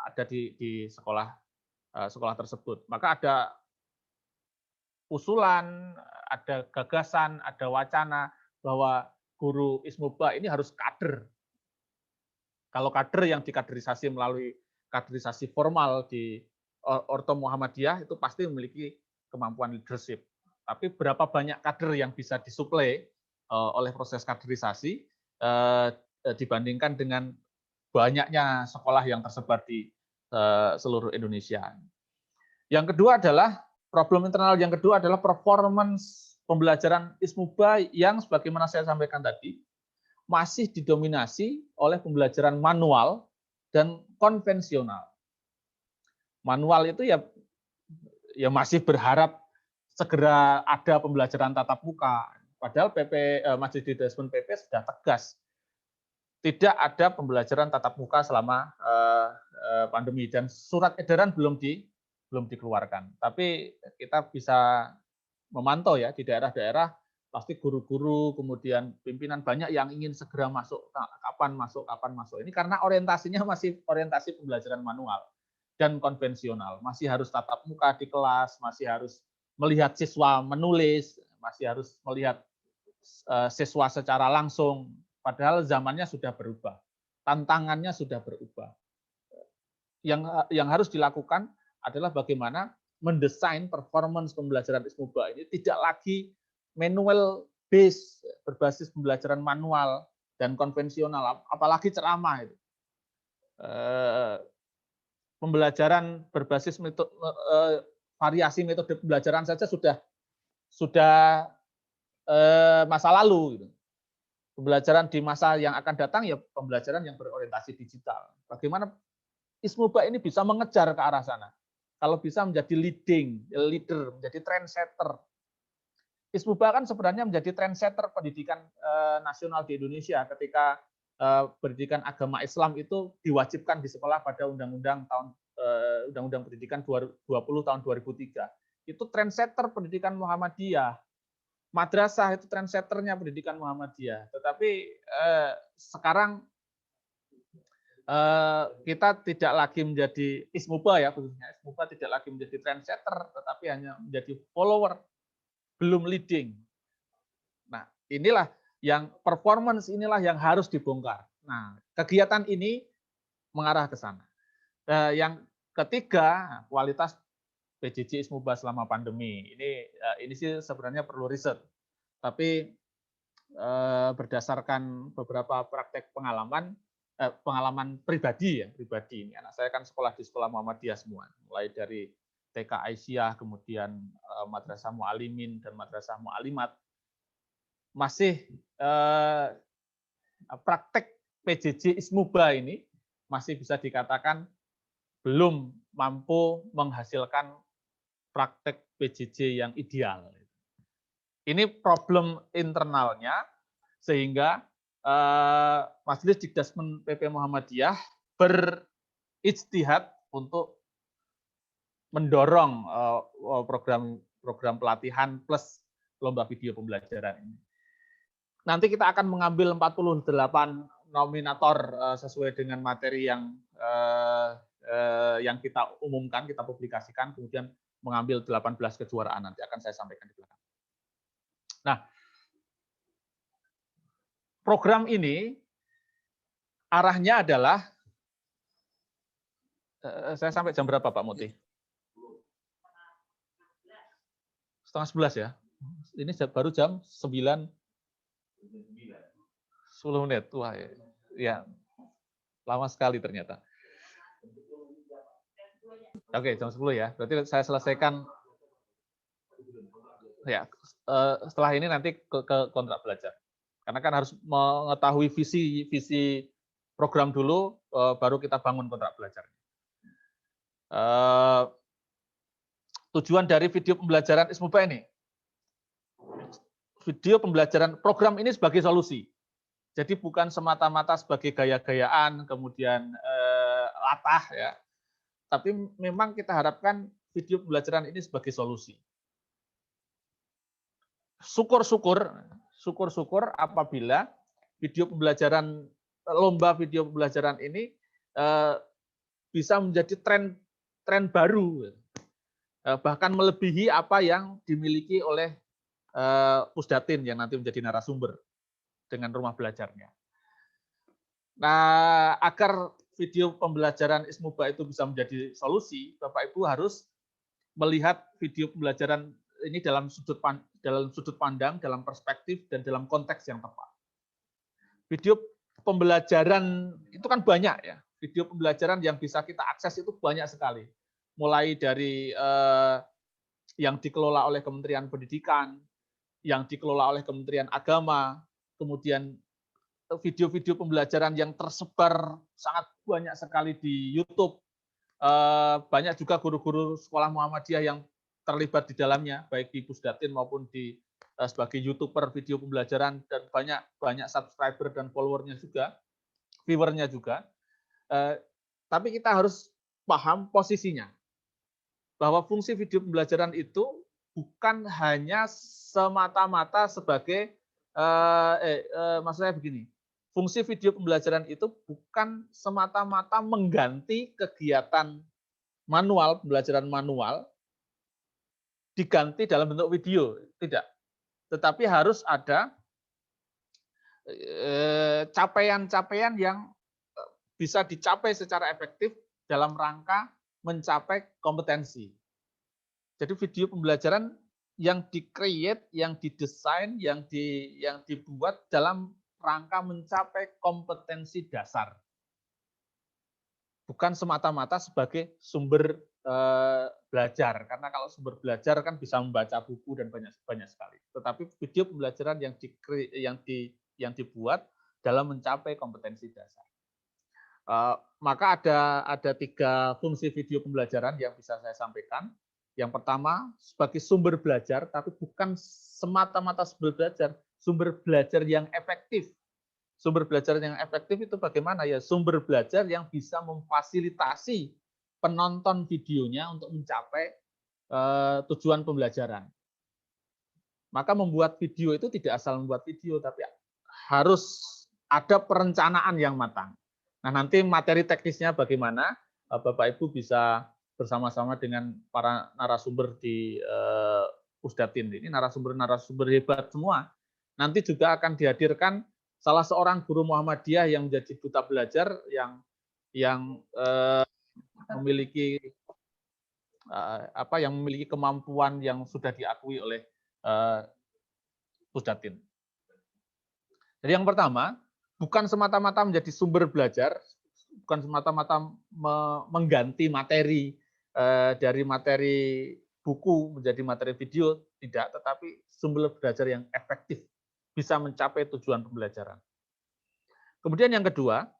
ada di sekolah tersebut. Maka ada usulan, ada gagasan, ada wacana bahwa guru Ismuba ini harus kader. Kalau kader yang dikaderisasi melalui kaderisasi formal di Orto Muhammadiyah itu pasti memiliki kemampuan leadership. Tapi berapa banyak kader yang bisa disuplai oleh proses kaderisasi dibandingkan dengan banyaknya sekolah yang tersebar di seluruh Indonesia. Yang kedua adalah problem internal yang kedua adalah performance pembelajaran Ismuba yang sebagaimana saya sampaikan tadi masih didominasi oleh pembelajaran manual dan konvensional. Manual itu ya masih berharap segera ada pembelajaran tatap muka. Padahal Majelis Didasmen PP sudah tegas. Tidak ada pembelajaran tatap muka selama pandemi dan surat edaran belum dikeluarkan. Tapi kita bisa memantau, ya, di daerah-daerah pasti guru-guru kemudian pimpinan banyak yang ingin segera masuk, kapan masuk. Ini karena orientasinya masih orientasi pembelajaran manual dan konvensional. Masih harus tatap muka di kelas, masih harus melihat siswa menulis, masih harus melihat siswa secara langsung. Padahal zamannya sudah berubah, tantangannya sudah berubah. Yang harus dilakukan adalah bagaimana mendesain performance pembelajaran Ismuba ini tidak lagi manual base, berbasis pembelajaran manual, dan konvensional, apalagi ceramah itu. Pembelajaran berbasis variasi metode pembelajaran saja sudah masa lalu. Gitu. Pembelajaran di masa yang akan datang ya pembelajaran yang berorientasi digital. Bagaimana ISMUBA ini bisa mengejar ke arah sana? Kalau bisa menjadi leader, menjadi trendsetter. ISMUBA kan sebenarnya menjadi trendsetter pendidikan nasional di Indonesia ketika pendidikan agama Islam itu diwajibkan di sekolah pada Undang-Undang Pendidikan 20 tahun 2003. Itu trendsetter pendidikan Muhammadiyah. Madrasah itu trendsetternya pendidikan Muhammadiyah. Tetapi sekarang kita tidak lagi menjadi ISMUBA ya, khususnya ISMUBA tidak lagi menjadi trendsetter, tetapi hanya menjadi follower, belum leading. Nah, inilah yang performance inilah yang harus dibongkar. Nah, kegiatan ini mengarah ke sana. Yang ketiga, kualitas PJJ ISMUBA selama pandemi. Ini sih sebenarnya perlu riset. Tapi berdasarkan beberapa praktek pengalaman pribadi ini. Anak saya kan sekolah di sekolah Muhammadiyah semua, mulai dari TK Aisyah, kemudian Madrasah Mu'alimin dan Madrasah Mu'alimat. Masih praktek PJJ ISMUBA ini masih bisa dikatakan belum mampu menghasilkan praktek PJJ yang ideal. Ini problem internalnya, sehingga Majelis Dikdasmen PP Muhammadiyah berijtihad untuk mendorong program pelatihan plus lomba video pembelajaran ini. Nanti kita akan mengambil 48 nominator sesuai dengan materi yang kita umumkan, kita publikasikan, kemudian mengambil 18 kejuaraan, nanti akan saya sampaikan di belakang. Nah, program ini arahnya adalah, saya sampai jam berapa Pak Muti? 10:30 ya? Ini baru jam 9. 10 menit, wah ya, lama sekali ternyata. Oke, jam 10 ya, berarti saya selesaikan, ya setelah ini nanti ke kontrak belajar. Karena kan harus mengetahui visi program dulu, baru kita bangun kontrak belajar. Tujuan dari video pembelajaran ISMUBA ini, video pembelajaran program ini sebagai solusi. Jadi bukan semata-mata sebagai gaya-gayaan, kemudian latah ya. Tapi memang kita harapkan video pembelajaran ini sebagai solusi. Syukur-syukur apabila video pembelajaran, lomba video pembelajaran ini bisa menjadi tren baru, bahkan melebihi apa yang dimiliki oleh Pusdatin yang nanti menjadi narasumber dengan rumah belajarnya. Nah, agar video pembelajaran ISMUBA itu bisa menjadi solusi, Bapak Ibu harus melihat video pembelajaran ini dalam sudut pandang, dalam perspektif, dan dalam konteks yang tepat. Video pembelajaran itu kan banyak ya. Video pembelajaran yang bisa kita akses itu banyak sekali. Mulai dari yang dikelola oleh Kementerian Pendidikan, yang dikelola oleh Kementerian Agama, kemudian video-video pembelajaran yang tersebar sangat banyak sekali di YouTube. Banyak juga guru-guru sekolah Muhammadiyah yang terlibat di dalamnya, baik di Pusdatin maupun di sebagai YouTuber video pembelajaran, dan banyak subscriber dan followernya juga, viewernya juga. Tapi kita harus paham posisinya, bahwa fungsi video pembelajaran itu bukan hanya semata-mata sebagai maksudnya begini, fungsi video pembelajaran itu bukan semata-mata mengganti kegiatan manual, pembelajaran manual, diganti dalam bentuk video, tidak. Tetapi harus ada capaian-capaian yang bisa dicapai secara efektif dalam rangka mencapai kompetensi. Jadi video pembelajaran yang di-create, yang didesain, yang dibuat dalam rangka mencapai kompetensi dasar. Bukan semata-mata sebagai sumber belajar, karena kalau sumber belajar kan bisa membaca buku dan banyak sekali. Tetapi video pembelajaran yang dibuat dalam mencapai kompetensi dasar. Maka ada 3 fungsi video pembelajaran yang bisa saya sampaikan. Yang pertama, sebagai sumber belajar, tapi bukan semata-mata sumber belajar yang efektif. Sumber belajar yang efektif itu bagaimana ya? Sumber belajar yang bisa memfasilitasi penonton videonya untuk mencapai tujuan pembelajaran. Maka membuat video itu tidak asal membuat video, tapi harus ada perencanaan yang matang. Nah, nanti materi teknisnya bagaimana, Bapak Ibu bisa bersama-sama dengan para narasumber di Pusdatin. Ini narasumber hebat semua. Nanti juga akan dihadirkan salah seorang guru Muhammadiyah yang menjadi duta belajar yang memiliki memiliki kemampuan yang sudah diakui oleh Pusdatin. Jadi yang pertama, bukan semata-mata menjadi sumber belajar, bukan semata-mata mengganti materi dari materi buku menjadi materi video, tidak, tetapi sumber belajar yang efektif, bisa mencapai tujuan pembelajaran. Kemudian yang kedua,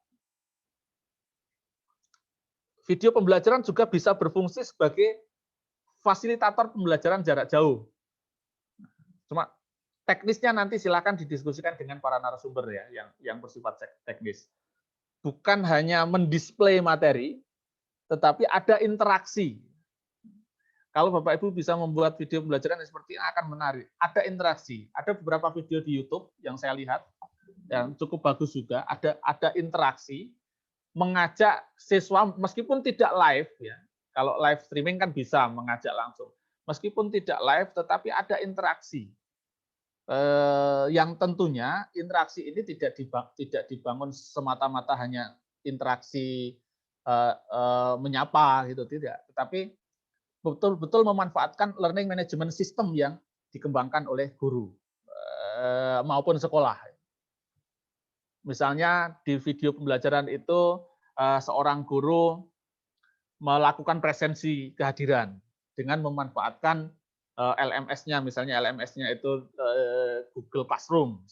video pembelajaran juga bisa berfungsi sebagai fasilitator pembelajaran jarak jauh. Cuma teknisnya nanti silakan didiskusikan dengan para narasumber ya, yang bersifat teknis. Bukan hanya mendisplay materi, tetapi ada interaksi. Kalau Bapak Ibu bisa membuat video pembelajaran seperti ini akan menarik. Ada interaksi. Ada beberapa video di YouTube yang saya lihat yang cukup bagus juga. Ada interaksi, mengajak siswa meskipun tidak live ya. Kalau live streaming kan bisa mengajak langsung. Meskipun tidak live, tetapi ada interaksi. Yang tentunya interaksi ini tidak dibangun semata-mata hanya interaksi menyapa gitu, tidak. Tetapi betul-betul memanfaatkan learning management system yang dikembangkan oleh guru maupun sekolah. Misalnya di video pembelajaran itu seorang guru melakukan presensi kehadiran dengan memanfaatkan LMS-nya, misalnya LMS-nya itu Google Classroom.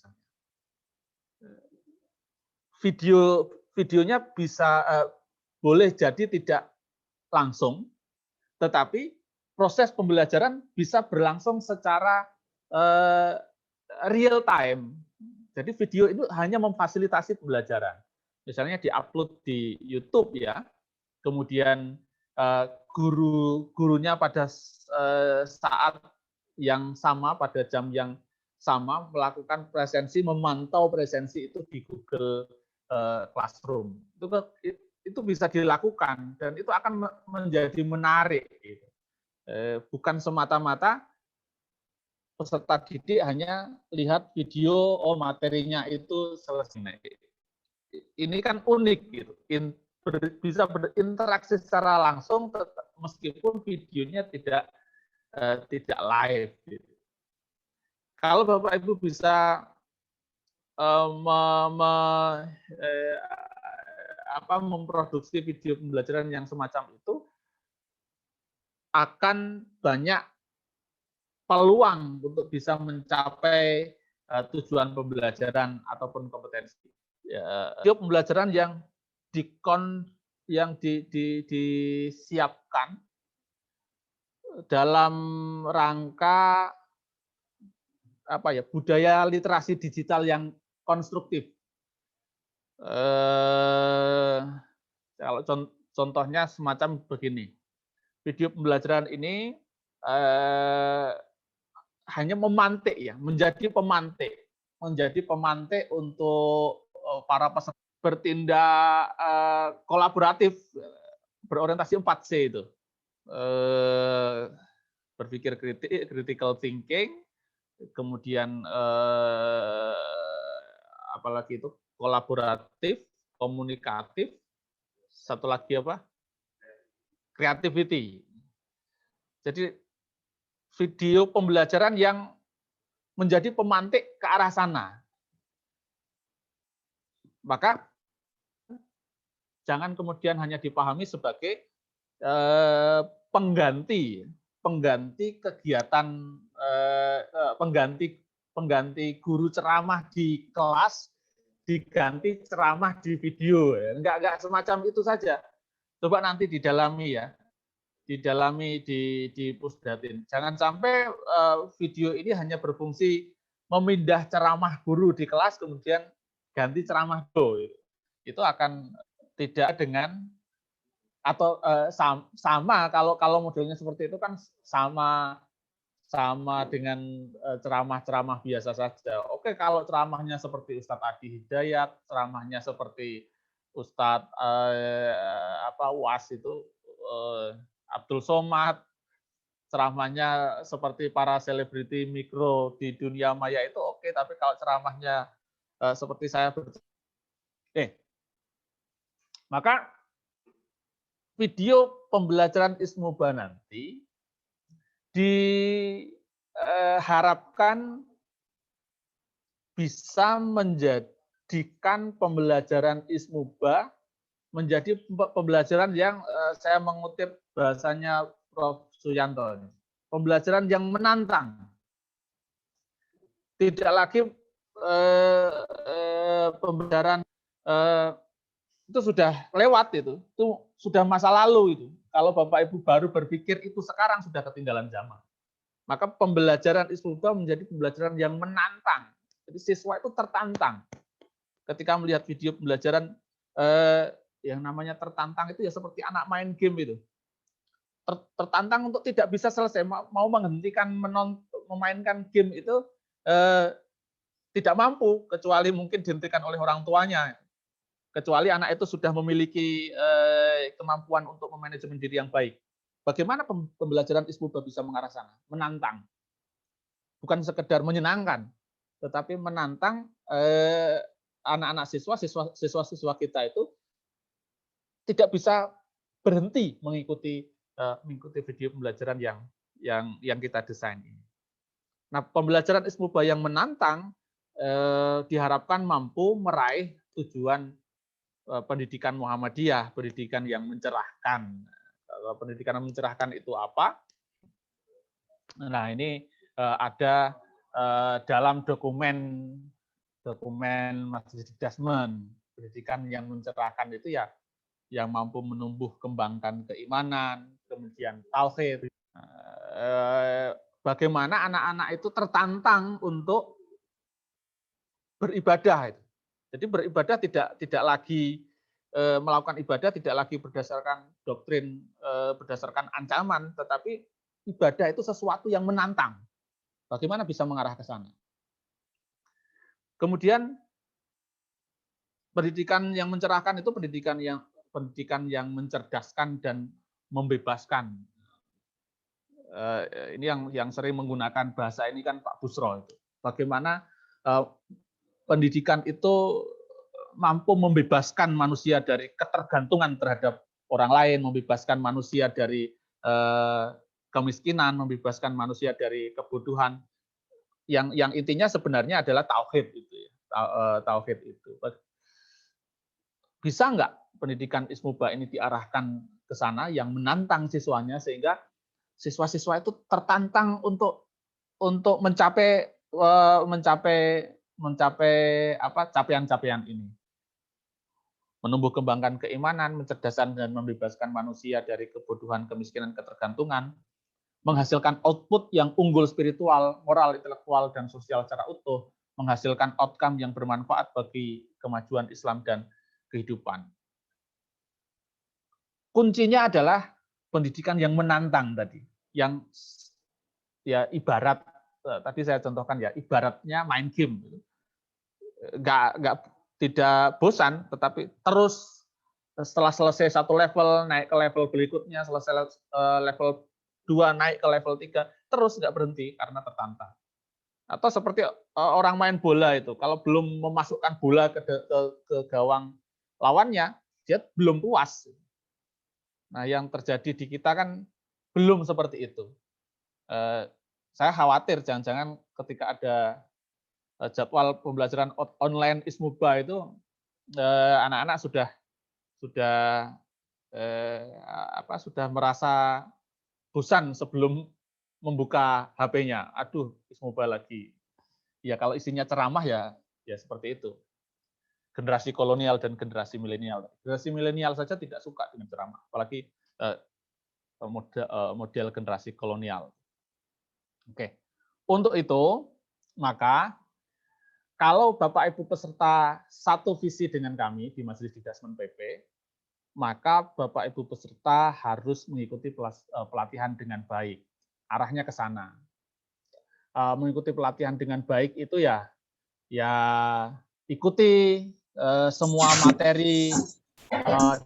Videonya bisa boleh jadi tidak langsung, tetapi proses pembelajaran bisa berlangsung secara real time. Jadi video itu hanya memfasilitasi pembelajaran. Misalnya diupload di YouTube ya, kemudian gurunya pada saat yang sama, pada jam yang sama melakukan presensi, memantau presensi itu di Google Classroom. Itu bisa dilakukan dan itu akan menjadi menarik. Bukan semata-mata peserta didik hanya lihat video, oh materinya itu selesai. Ini kan unik gitu. Bisa berinteraksi secara langsung meskipun videonya tidak live. Gitu. Kalau Bapak Ibu bisa memproduksi video pembelajaran yang semacam itu, akan banyak peluang untuk bisa mencapai tujuan pembelajaran ataupun kompetensi. Video pembelajaran yang disiapkan dalam rangka budaya literasi digital yang konstruktif. Kalau contohnya semacam begini, video pembelajaran ini hanya memantik ya, menjadi pemantik untuk para peserta bertindak kolaboratif, berorientasi 4C itu, berpikir critical thinking, kemudian apalagi itu kolaboratif, komunikatif, satu lagi apa? Creativity. Jadi video pembelajaran yang menjadi pemantik ke arah sana. Maka jangan kemudian hanya dipahami sebagai pengganti kegiatan, pengganti guru ceramah di kelas diganti ceramah di video. Enggak semacam itu saja. Coba nanti didalami ya, didalami di Pusdatin. Jangan sampai video ini hanya berfungsi memindah ceramah guru di kelas kemudian ganti ceramah do. Itu akan tidak dengan atau sama kalau modelnya seperti itu kan sama dengan ceramah-ceramah biasa saja. Oke, kalau ceramahnya seperti Ustadz Adi Hidayat, ceramahnya seperti Ustadz UAS itu Abdul Somad, ceramahnya seperti para selebriti mikro di dunia maya itu oke, tapi kalau ceramahnya seperti saya maka video pembelajaran Ismuba nanti diharapkan bisa menjadikan pembelajaran Ismuba menjadi pembelajaran yang saya mengutip bahasanya Prof. Suyanto, pembelajaran yang menantang. Tidak lagi pembelajaran itu sudah lewat, itu sudah masa lalu itu. Kalau Bapak Ibu baru berpikir itu sekarang sudah ketinggalan zaman. Maka pembelajaran Ismuba menjadi pembelajaran yang menantang. Jadi siswa itu tertantang ketika melihat video pembelajaran yang namanya tertantang itu ya seperti anak main game itu. Tertantang untuk tidak bisa selesai, mau menghentikan memainkan game itu tidak mampu, kecuali mungkin dihentikan oleh orang tuanya. Kecuali anak itu sudah memiliki kemampuan untuk memanajemen diri yang baik. Bagaimana pembelajaran Ismuba bisa mengarah sana? Menantang. Bukan sekedar menyenangkan, tetapi menantang anak-anak siswa kita itu tidak bisa berhenti mengikuti video pembelajaran yang kita desain ini. Nah, pembelajaran Ismuba yang menantang diharapkan mampu meraih tujuan pendidikan Muhammadiyah, pendidikan yang mencerahkan. Kalau pendidikan yang mencerahkan itu apa? Nah, ini ada dalam dokumen Masjid Dasmen, pendidikan yang mencerahkan itu ya yang mampu menumbuh kembangkan keimanan, kemudian tauhid. Bagaimana anak-anak itu tertantang untuk beribadah. Jadi beribadah tidak lagi melakukan ibadah tidak lagi berdasarkan doktrin, berdasarkan ancaman, tetapi ibadah itu sesuatu yang menantang. Bagaimana bisa mengarah ke sana? Kemudian pendidikan yang mencerahkan itu pendidikan yang mencerdaskan dan membebaskan. Ini yang sering menggunakan bahasa ini kan Pak Busro itu. Bagaimana pendidikan itu mampu membebaskan manusia dari ketergantungan terhadap orang lain, membebaskan manusia dari kemiskinan, membebaskan manusia dari kebodohan. Yang intinya sebenarnya adalah tauhid itu ya. Tauhid itu. Bisa nggak pendidikan Ismuba ini diarahkan ke sana yang menantang siswanya sehingga siswa-siswa itu tertantang untuk mencapai capaian-capaian ini. Menumbuh kembangkan keimanan, mencerdaskan dan membebaskan manusia dari kebodohan, kemiskinan, ketergantungan, menghasilkan output yang unggul spiritual, moral, intelektual, dan sosial secara utuh, menghasilkan outcome yang bermanfaat bagi kemajuan Islam dan kehidupan. Kuncinya adalah pendidikan yang menantang tadi, yang ya ibarat tadi saya contohkan ya ibaratnya main game, tidak bosan, tetapi terus setelah selesai satu level naik ke level berikutnya, selesai level 2 naik ke level 3, terus nggak berhenti karena tertantang. Atau seperti orang main bola itu, kalau belum memasukkan bola ke gawang lawannya, dia belum puas. Nah, yang terjadi di kita kan belum seperti itu. Saya khawatir jangan-jangan ketika ada jadwal pembelajaran online Ismuba itu anak-anak sudah merasa bosan sebelum membuka HP-nya. Aduh, mobile lagi. Ya kalau isinya ceramah ya seperti itu. Generasi kolonial dan generasi milenial. Generasi milenial saja tidak suka dengan ceramah, apalagi model generasi kolonial. Oke. Untuk itu, maka kalau Bapak Ibu peserta satu visi dengan kami di Majelis Didasmen PP, maka Bapak Ibu peserta harus mengikuti pelatihan dengan baik. Arahnya ke sana. Mengikuti pelatihan dengan baik itu ya ikuti semua materi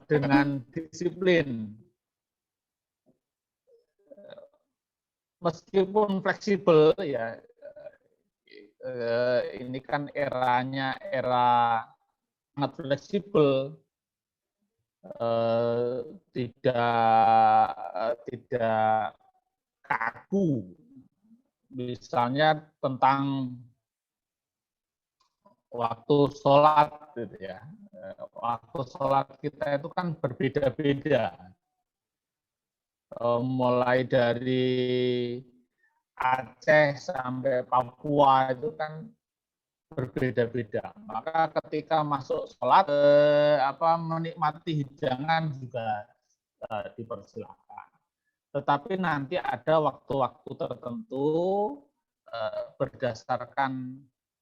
dengan disiplin. Meskipun fleksibel ya, ini kan eranya era sangat fleksibel, tidak kaku. Misalnya tentang waktu sholat, gitu ya. Waktu sholat kita itu kan berbeda-beda. Mulai dari Aceh sampai Papua itu kan berbeda-beda. Maka ketika masuk sholat, menikmati hidangan juga dipersilakan. Tetapi nanti ada waktu-waktu tertentu berdasarkan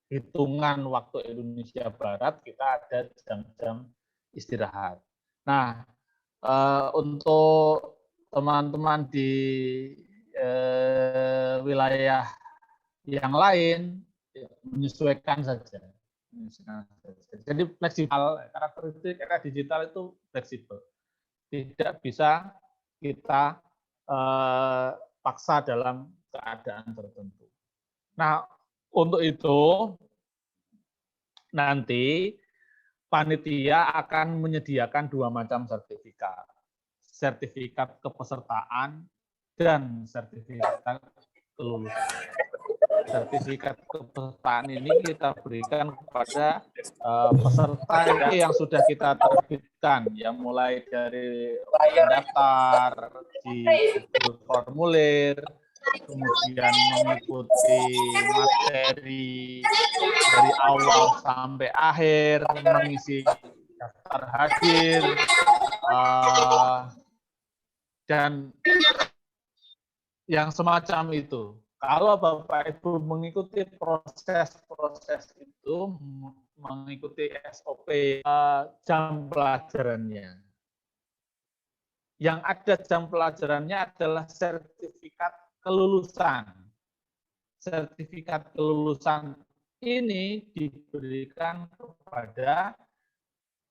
hitungan waktu Indonesia Barat, kita ada jam-jam istirahat. Nah, untuk teman-teman di wilayah yang lain, menyesuaikan saja. Jadi fleksibel, karakteristik era digital itu fleksibel. Tidak bisa kita paksa dalam keadaan tertentu. Nah, untuk itu nanti panitia akan menyediakan 2 macam sertifikat. Sertifikat kepesertaan dan sertifikat kelulusan. Sertifikat kepesertaan ini kita berikan kepada peserta yang sudah kita terbitkan, yang mulai dari daftar, di formulir, kemudian mengikuti materi dari awal sampai akhir, mengisi daftar hadir, dan yang semacam itu. Kalau Bapak Ibu mengikuti proses-proses itu, mengikuti SOP jam pelajarannya. Yang ada jam pelajarannya adalah sertifikat kelulusan. Sertifikat kelulusan ini diberikan kepada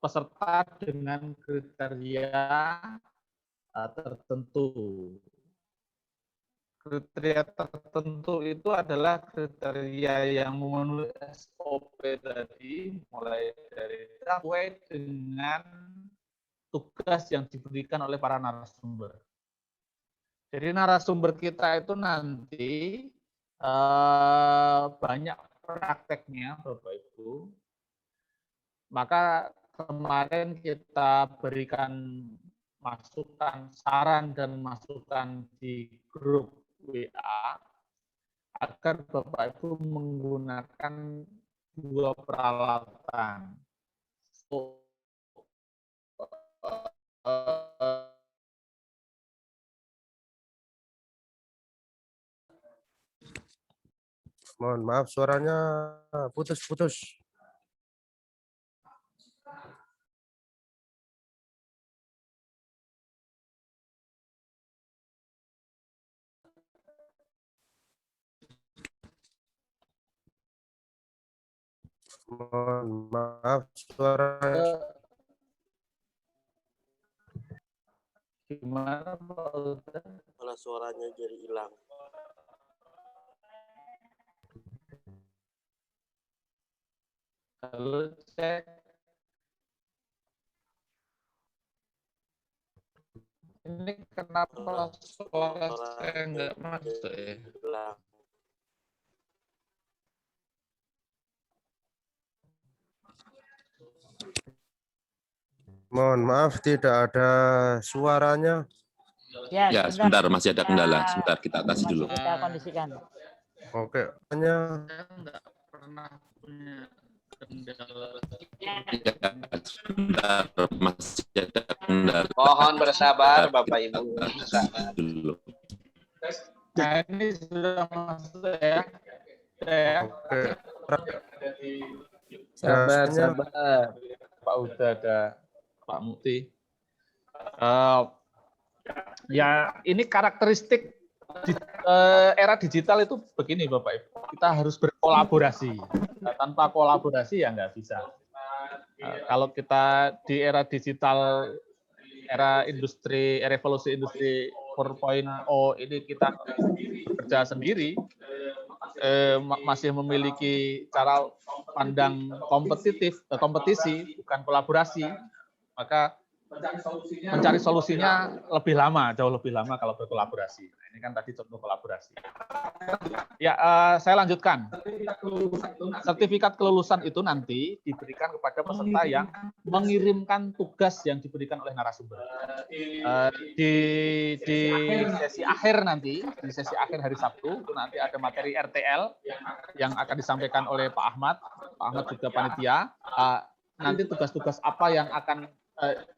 peserta dengan kriteria tertentu. Kriteria tertentu itu adalah kriteria yang memenuhi SOP tadi, mulai dari sesuai dengan tugas yang diberikan oleh para narasumber. Jadi narasumber kita itu nanti banyak prakteknya, Bapak Ibu. Maka kemarin kita berikan masukan, saran dan masukan di grup WA agar Bapak Ibu menggunakan 2 peralatan. Mohon maaf suaranya putus-putus. Mohon maaf suaranya. Gimana Pak? Malah suaranya jadi hilang. Halo, cek. Ini kenapa suara saya nggak masuk ya? Mohon maaf, tidak ada suaranya. Ya, sebentar, masih ada kendala. Kita- Sebentar, kita atasi dulu. Masih kita kondisikan. Oke, hanya Saya nggak pernah punya kendala. Ya, sebentar, masih ada kendala. Mohon bersabar, Bapak Ibu. Bersabar. Dulu. Nah, ini sudah masuk ya. oke. Sabar, Rasanya sabar. Pak Uda, ada Pak Mukti. Ya, ini karakteristik era digital itu begini, Bapak Ibu. Kita harus berkolaborasi. Nah, tanpa kolaborasi ya nggak bisa. Kalau kita di era digital, era industri, revolusi industri 4.0 ini kita bekerja sendiri, masih memiliki cara pandang kompetisi, bukan kolaborasi, maka mencari solusinya lebih lama, jauh lebih lama kalau berkolaborasi. Nah, ini kan tadi contoh kolaborasi. Ya, saya lanjutkan. Sertifikat kelulusan itu nanti diberikan kepada peserta yang mengirimkan tugas yang diberikan oleh narasumber. Di sesi akhir nanti, di sesi akhir hari Sabtu, itu nanti ada materi RTL yang akan disampaikan oleh Pak Ahmad. Pak Ahmad juga panitia. Nanti tugas-tugas apa yang akan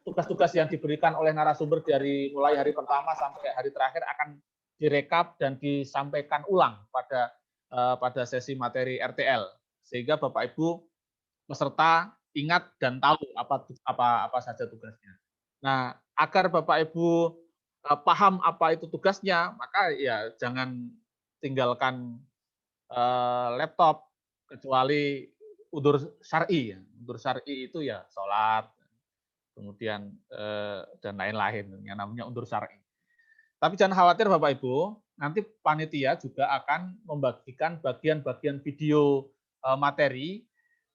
tugas-tugas yang diberikan oleh narasumber dari mulai hari pertama sampai hari terakhir akan direkap dan disampaikan ulang pada sesi materi RTL, sehingga Bapak Ibu peserta ingat dan tahu apa saja tugasnya. Nah, agar Bapak Ibu paham apa itu tugasnya, maka ya jangan tinggalkan laptop kecuali udzur syar'i. Udzur syar'i itu ya sholat, kemudian dan lain-lain yang namanya udzur syar'i. Tapi jangan khawatir Bapak Ibu, nanti panitia juga akan membagikan bagian-bagian video materi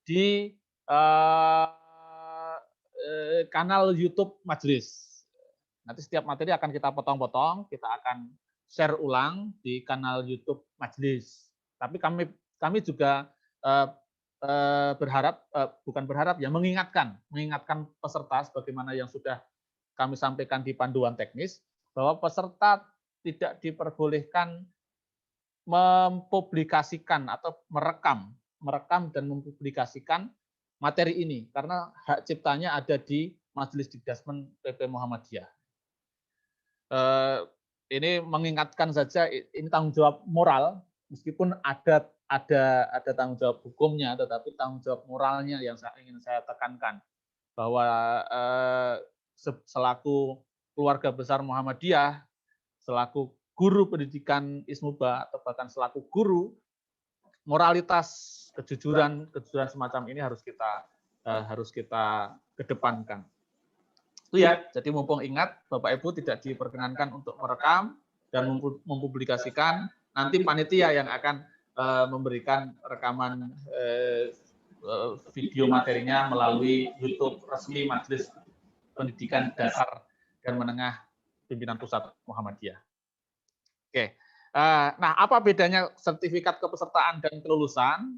di kanal YouTube Majelis. Nanti setiap materi akan kita potong-potong, kita akan share ulang di kanal YouTube Majelis. Tapi kami juga mengingatkan peserta sebagaimana yang sudah kami sampaikan di panduan teknis, bahwa peserta tidak diperbolehkan mempublikasikan atau merekam dan mempublikasikan materi ini karena hak ciptanya ada di Majelis Dikdasmen PP Muhammadiyah. Ini mengingatkan saja, ini tanggung jawab moral, meskipun ada tanggung jawab hukumnya, tetapi tanggung jawab moralnya yang ingin saya tekankan, bahwa selaku keluarga besar Muhammadiyah, selaku guru pendidikan Ismuba atau bahkan selaku guru, moralitas, kejujuran semacam ini harus kita kedepankan. Itu ya. Jadi mumpung ingat, Bapak Ibu tidak diperkenankan untuk merekam dan mempublikasikan. Nanti panitia yang akan memberikan rekaman video materinya melalui YouTube resmi Majelis Pendidikan Dasar dan Menengah Pimpinan Pusat Muhammadiyah. Oke. Nah, apa bedanya sertifikat kepesertaan dan kelulusan?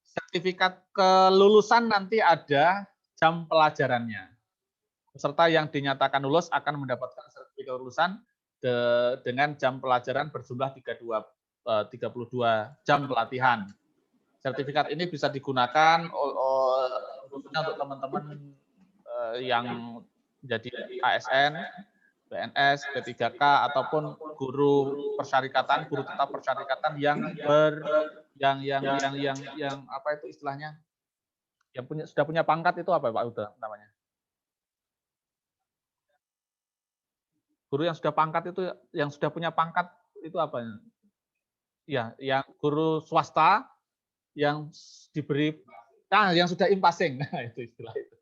Sertifikat kelulusan nanti ada jam pelajarannya. Peserta yang dinyatakan lulus akan mendapatkan sertifikat kelulusan dengan jam pelajaran berjumlah 32 jam pelatihan. Sertifikat ini bisa digunakan khususnya untuk teman-teman yang menjadi ASN, PNS, P3K ataupun guru persyarikatan, guru tetap persyarikatan yang apa itu istilahnya? Yang sudah punya pangkat itu apa Pak Uda namanya? Guru yang sudah pangkat itu, yang sudah punya pangkat itu apa? Ya, yang guru swasta yang diberi, yang sudah impasing, nah itu istilah itu.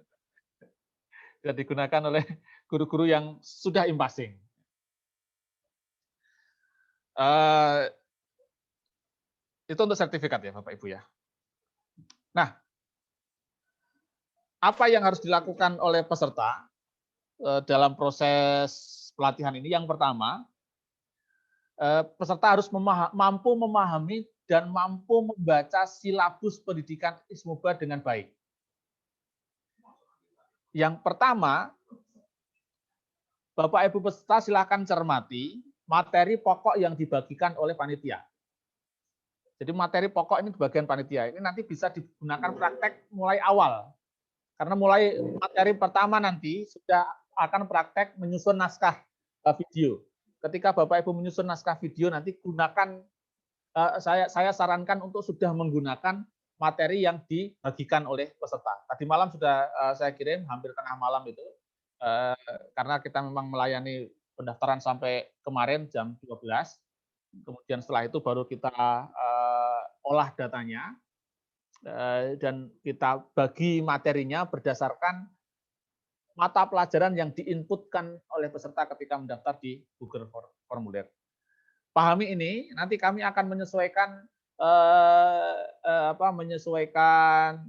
Sudah digunakan oleh guru-guru yang sudah impasing. Itu untuk sertifikat ya Bapak Ibu ya. Nah, apa yang harus dilakukan oleh peserta dalam proses pelatihan ini? Yang pertama, peserta harus mampu memahami dan mampu membaca silabus pendidikan Ismuba dengan baik. Yang pertama, Bapak Ibu peserta silakan cermati materi pokok yang dibagikan oleh panitia. Jadi materi pokok ini bagian panitia. Ini nanti bisa digunakan praktek mulai awal. Karena mulai materi pertama nanti sudah akan praktek menyusun naskah video. Ketika Bapak Ibu menyusun naskah video nanti gunakan, saya sarankan untuk sudah menggunakan materi yang dibagikan oleh peserta. Tadi malam sudah saya kirim hampir tengah malam itu, karena kita memang melayani pendaftaran sampai kemarin jam 12. Kemudian setelah itu baru kita olah datanya dan kita bagi materinya berdasarkan mata pelajaran yang diinputkan oleh peserta ketika mendaftar di Google Formulir. Pahami ini, nanti kami akan menyesuaikan menyesuaikan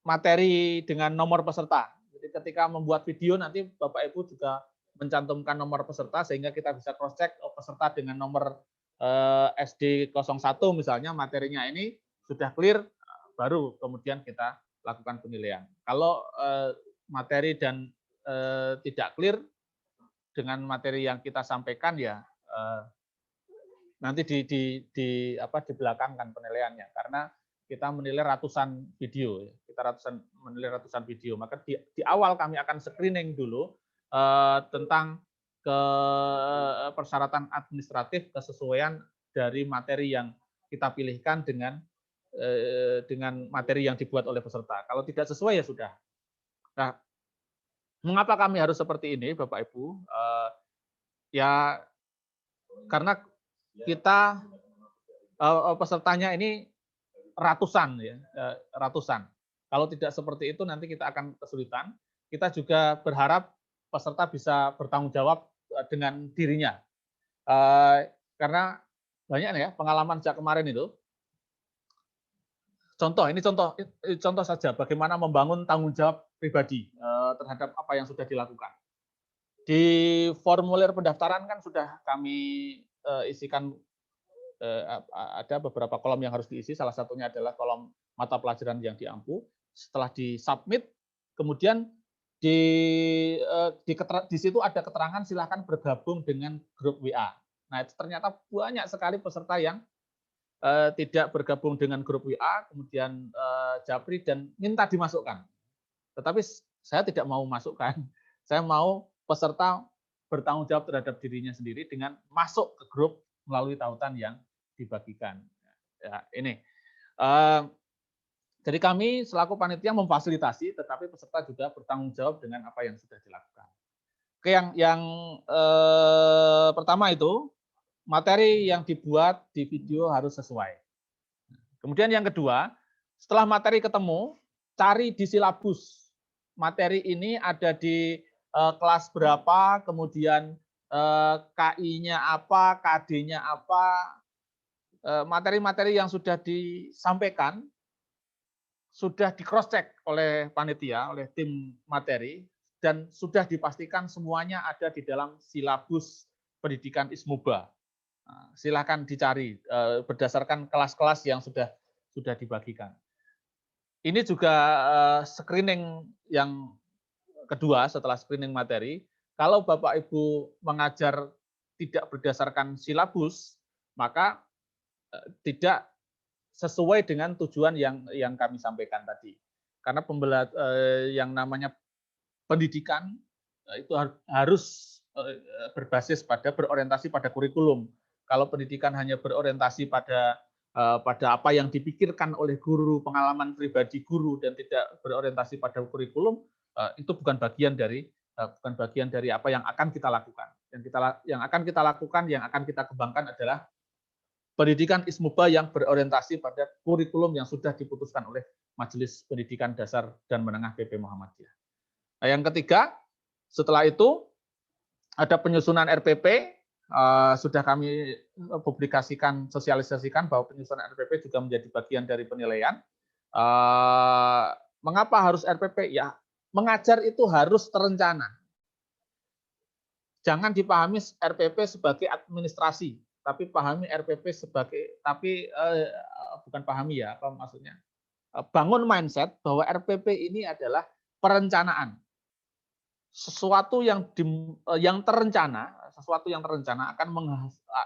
materi dengan nomor peserta. Jadi ketika membuat video nanti Bapak Ibu juga mencantumkan nomor peserta sehingga kita bisa cross check peserta dengan nomor SD 01 misalnya materinya ini sudah clear, baru kemudian kita lakukan penilaian. Kalau materi dan tidak clear dengan materi yang kita sampaikan ya nanti dibelakangkan penilaiannya karena kita menilai ratusan video, menilai ratusan video. Maka di awal kami akan screening dulu tentang persyaratan administratif kesesuaian dari materi yang kita pilihkan dengan materi yang dibuat oleh peserta. Kalau tidak sesuai ya sudah. Nah, mengapa kami harus seperti ini, Bapak Ibu? Ya karena kita pesertanya ini ratusan ya, ratusan. Kalau tidak seperti itu nanti kita akan kesulitan. Kita juga berharap peserta bisa bertanggung jawab dengan dirinya. Karena banyak ya pengalaman sejak kemarin itu. Ini contoh saja bagaimana membangun tanggung jawab pribadi terhadap apa yang sudah dilakukan. Di formulir pendaftaran kan sudah kami isikan, ada beberapa kolom yang harus diisi, salah satunya adalah kolom mata pelajaran yang diampu. Setelah disubmit, kemudian di situ ada keterangan silakan bergabung dengan grup WA. Nah, itu ternyata banyak sekali peserta yang tidak bergabung dengan grup WA, kemudian japri dan minta dimasukkan. Tetapi saya tidak mau masukkan. Saya mau peserta bertanggung jawab terhadap dirinya sendiri dengan masuk ke grup melalui tautan yang dibagikan. Ya, ini. Jadi kami selaku panitia memfasilitasi, tetapi peserta juga bertanggung jawab dengan apa yang sudah dilakukan. Oke, yang pertama itu materi yang dibuat di video harus sesuai. Kemudian yang kedua, setelah materi ketemu, cari di silabus. Materi ini ada di kelas berapa, kemudian KI-nya apa, KD-nya apa, materi-materi yang sudah disampaikan, sudah di cross check oleh panitia, oleh tim materi, dan sudah dipastikan semuanya ada di dalam silabus pendidikan ISMUBA. Silakan dicari berdasarkan kelas-kelas yang sudah dibagikan. Ini juga screening yang kedua setelah screening materi. Kalau Bapak Ibu mengajar tidak berdasarkan silabus, maka tidak sesuai dengan tujuan yang kami sampaikan tadi. Karena yang namanya pendidikan itu harus berbasis berorientasi pada kurikulum. Kalau pendidikan hanya berorientasi pada apa yang dipikirkan oleh guru, pengalaman pribadi guru, dan tidak berorientasi pada kurikulum, itu bukan bagian dari apa yang akan kita lakukan. Yang akan kita lakukan, yang akan kita kembangkan adalah pendidikan ISMUBA yang berorientasi pada kurikulum yang sudah diputuskan oleh Majelis Pendidikan Dasar dan Menengah PP Muhammadiyah. Nah, yang ketiga, setelah itu ada penyusunan RPP. Sudah kami publikasikan, sosialisasikan bahwa penyusunan RPP juga menjadi bagian dari penilaian. Mengapa harus RPP? Ya, mengajar itu harus terencana. Jangan dipahami RPP sebagai administrasi, tapi pahami RPP sebagai, bukan pahami ya, apa maksudnya? Bangun mindset bahwa RPP ini adalah perencanaan. sesuatu yang terencana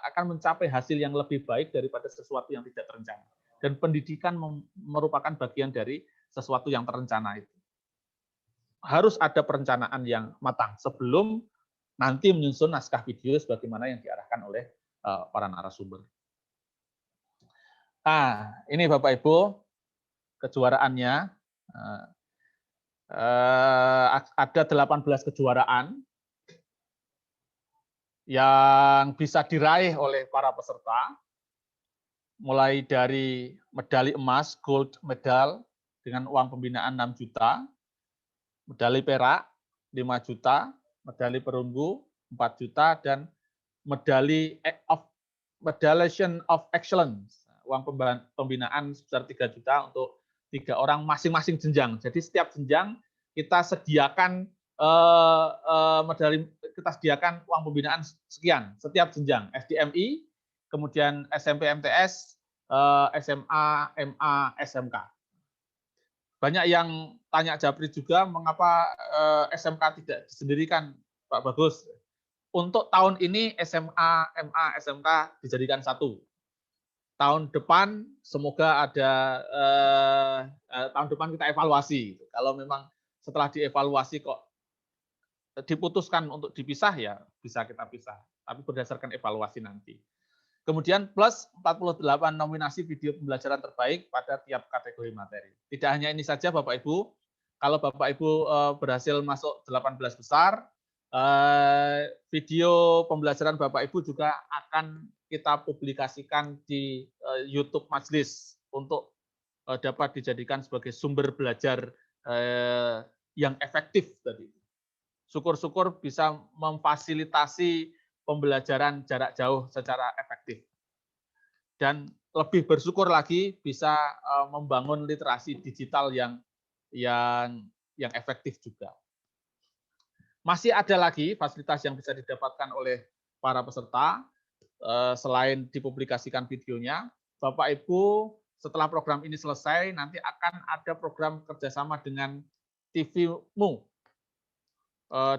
akan mencapai hasil yang lebih baik daripada sesuatu yang tidak terencana. Dan pendidikan merupakan bagian dari sesuatu yang terencana itu. Harus ada perencanaan yang matang sebelum nanti menyusun naskah video sebagaimana yang diarahkan oleh para narasumber. Nah, ini Bapak Ibu kejuaraannya. Ada 18 kejuaraan yang bisa diraih oleh para peserta, mulai dari medali emas, gold medal dengan uang pembinaan 6 juta, medali perak 5 juta, medali perunggu 4 juta, dan medali Medallion of Excellence, uang pembinaan sebesar 3 juta untuk 3 orang masing-masing jenjang. Jadi setiap jenjang kita sediakan medali, kita sediakan uang pembinaan sekian setiap jenjang, SDMI, kemudian SMP MTS, SMA, MA, SMK. Banyak yang tanya Japri juga mengapa SMK tidak disendirikan, Pak Bagus. Untuk tahun ini SMA, MA, SMK dijadikan satu. Tahun depan semoga ada tahun depan kita evaluasi. Kalau memang setelah dievaluasi kok diputuskan untuk dipisah, ya bisa kita pisah. Tapi berdasarkan evaluasi nanti. Kemudian plus 48 nominasi video pembelajaran terbaik pada tiap kategori materi. Tidak hanya ini saja Bapak Ibu, kalau Bapak Ibu berhasil masuk 18 besar, video pembelajaran Bapak Ibu juga akan kita publikasikan di YouTube Majelis untuk dapat dijadikan sebagai sumber belajar yang efektif tadi. Syukur-syukur bisa memfasilitasi pembelajaran jarak jauh secara efektif. Dan lebih bersyukur lagi bisa membangun literasi digital yang efektif juga. Masih ada lagi fasilitas yang bisa didapatkan oleh para peserta selain dipublikasikan videonya. Bapak Ibu, setelah program ini selesai, nanti akan ada program kerjasama dengan TV-mu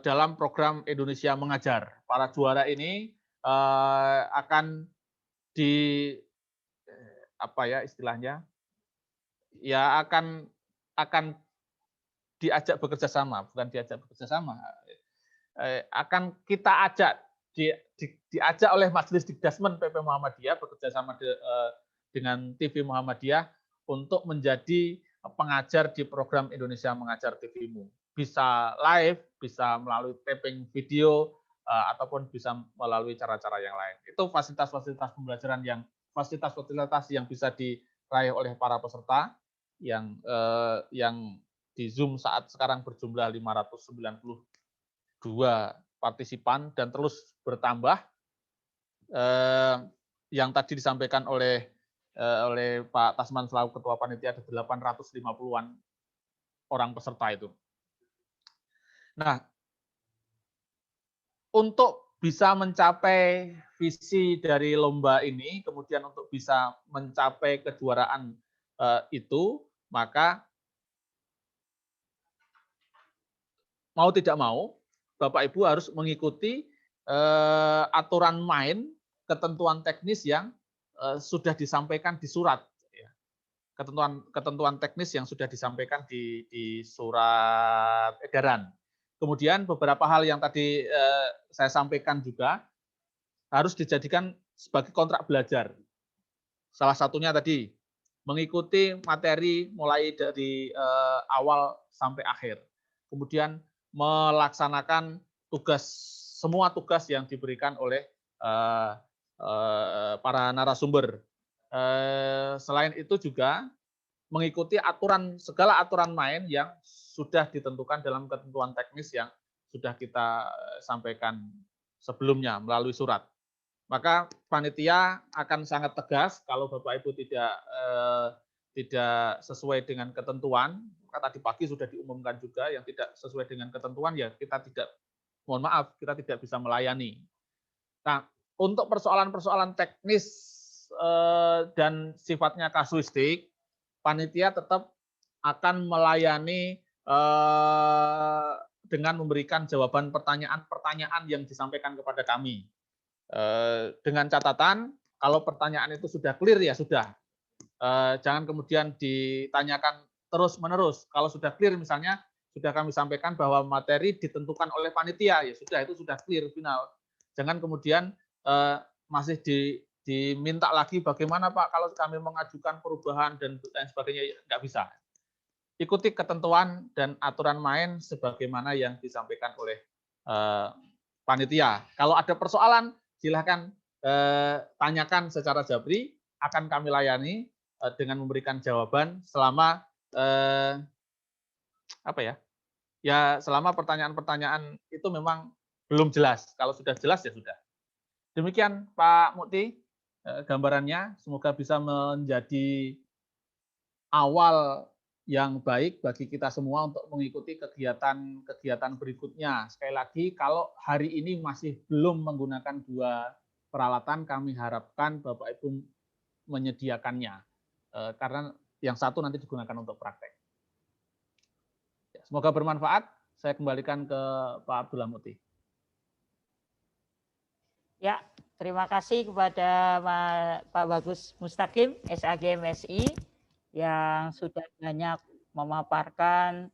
dalam program Indonesia Mengajar. Para juara ini akan akan diajak bekerja sama, bukan diajak bekerja sama. Akan kita ajak diajak oleh Majelis Dikdasmen PP Muhammadiyah bekerja sama dengan TV Muhammadiyah untuk menjadi pengajar di program Indonesia Mengajar TV-mu. Bisa live, bisa melalui taping video, ataupun bisa melalui cara-cara yang lain. Itu fasilitas-fasilitas pembelajaran fasilitas yang bisa diraih oleh para peserta yang di Zoom saat sekarang berjumlah 592 partisipan dan terus bertambah. Yang tadi disampaikan oleh Pak Tasman selaku Ketua Panitia ada 850-an orang peserta itu. Nah, untuk bisa mencapai visi dari lomba ini, kemudian untuk bisa mencapai kejuaraan itu, maka mau tidak mau, Bapak Ibu harus mengikuti aturan main, ketentuan teknis yang sudah disampaikan di surat. Ketentuan teknis yang sudah disampaikan di surat edaran. Kemudian beberapa hal yang tadi saya sampaikan juga harus dijadikan sebagai kontrak belajar. Salah satunya tadi, mengikuti materi mulai dari awal sampai akhir. Kemudian melaksanakan semua tugas yang diberikan oleh para narasumber. Selain itu juga mengikuti segala aturan main yang sudah ditentukan dalam ketentuan teknis yang sudah kita sampaikan sebelumnya melalui surat. Maka panitia akan sangat tegas kalau Bapak Ibu tidak sesuai dengan ketentuan. Maka tadi pagi sudah diumumkan juga yang tidak sesuai dengan ketentuan ya kita kita tidak bisa melayani. Nah, untuk persoalan-persoalan teknis dan sifatnya kasuistik, panitia tetap akan melayani dengan memberikan jawaban pertanyaan-pertanyaan yang disampaikan kepada kami. Dengan catatan, kalau pertanyaan itu sudah clear ya sudah. Jangan kemudian ditanyakan terus-menerus. Kalau sudah clear misalnya, sudah kami sampaikan bahwa materi ditentukan oleh panitia, ya sudah, itu sudah clear final. Jangan kemudian masih diminta lagi bagaimana Pak kalau kami mengajukan perubahan dan sebagainya, nggak bisa. Ikuti ketentuan dan aturan main sebagaimana yang disampaikan oleh panitia. Kalau ada persoalan, silakan tanyakan secara jabri, akan kami layani dengan memberikan jawaban selama selama pertanyaan-pertanyaan itu memang belum jelas. Kalau sudah jelas ya sudah. Demikian Pak Mukti gambarannya. Semoga bisa menjadi awal yang baik bagi kita semua untuk mengikuti kegiatan berikutnya. Sekali lagi, kalau hari ini masih belum menggunakan 2 peralatan, kami harapkan Bapak Ibu menyediakannya. Karena yang satu nanti digunakan untuk praktek. Semoga bermanfaat. Saya kembalikan ke Pak Abdullah Mukti. Ya, terima kasih kepada Pak Bagus Mustaqim, SAG MSI, yang sudah banyak memaparkan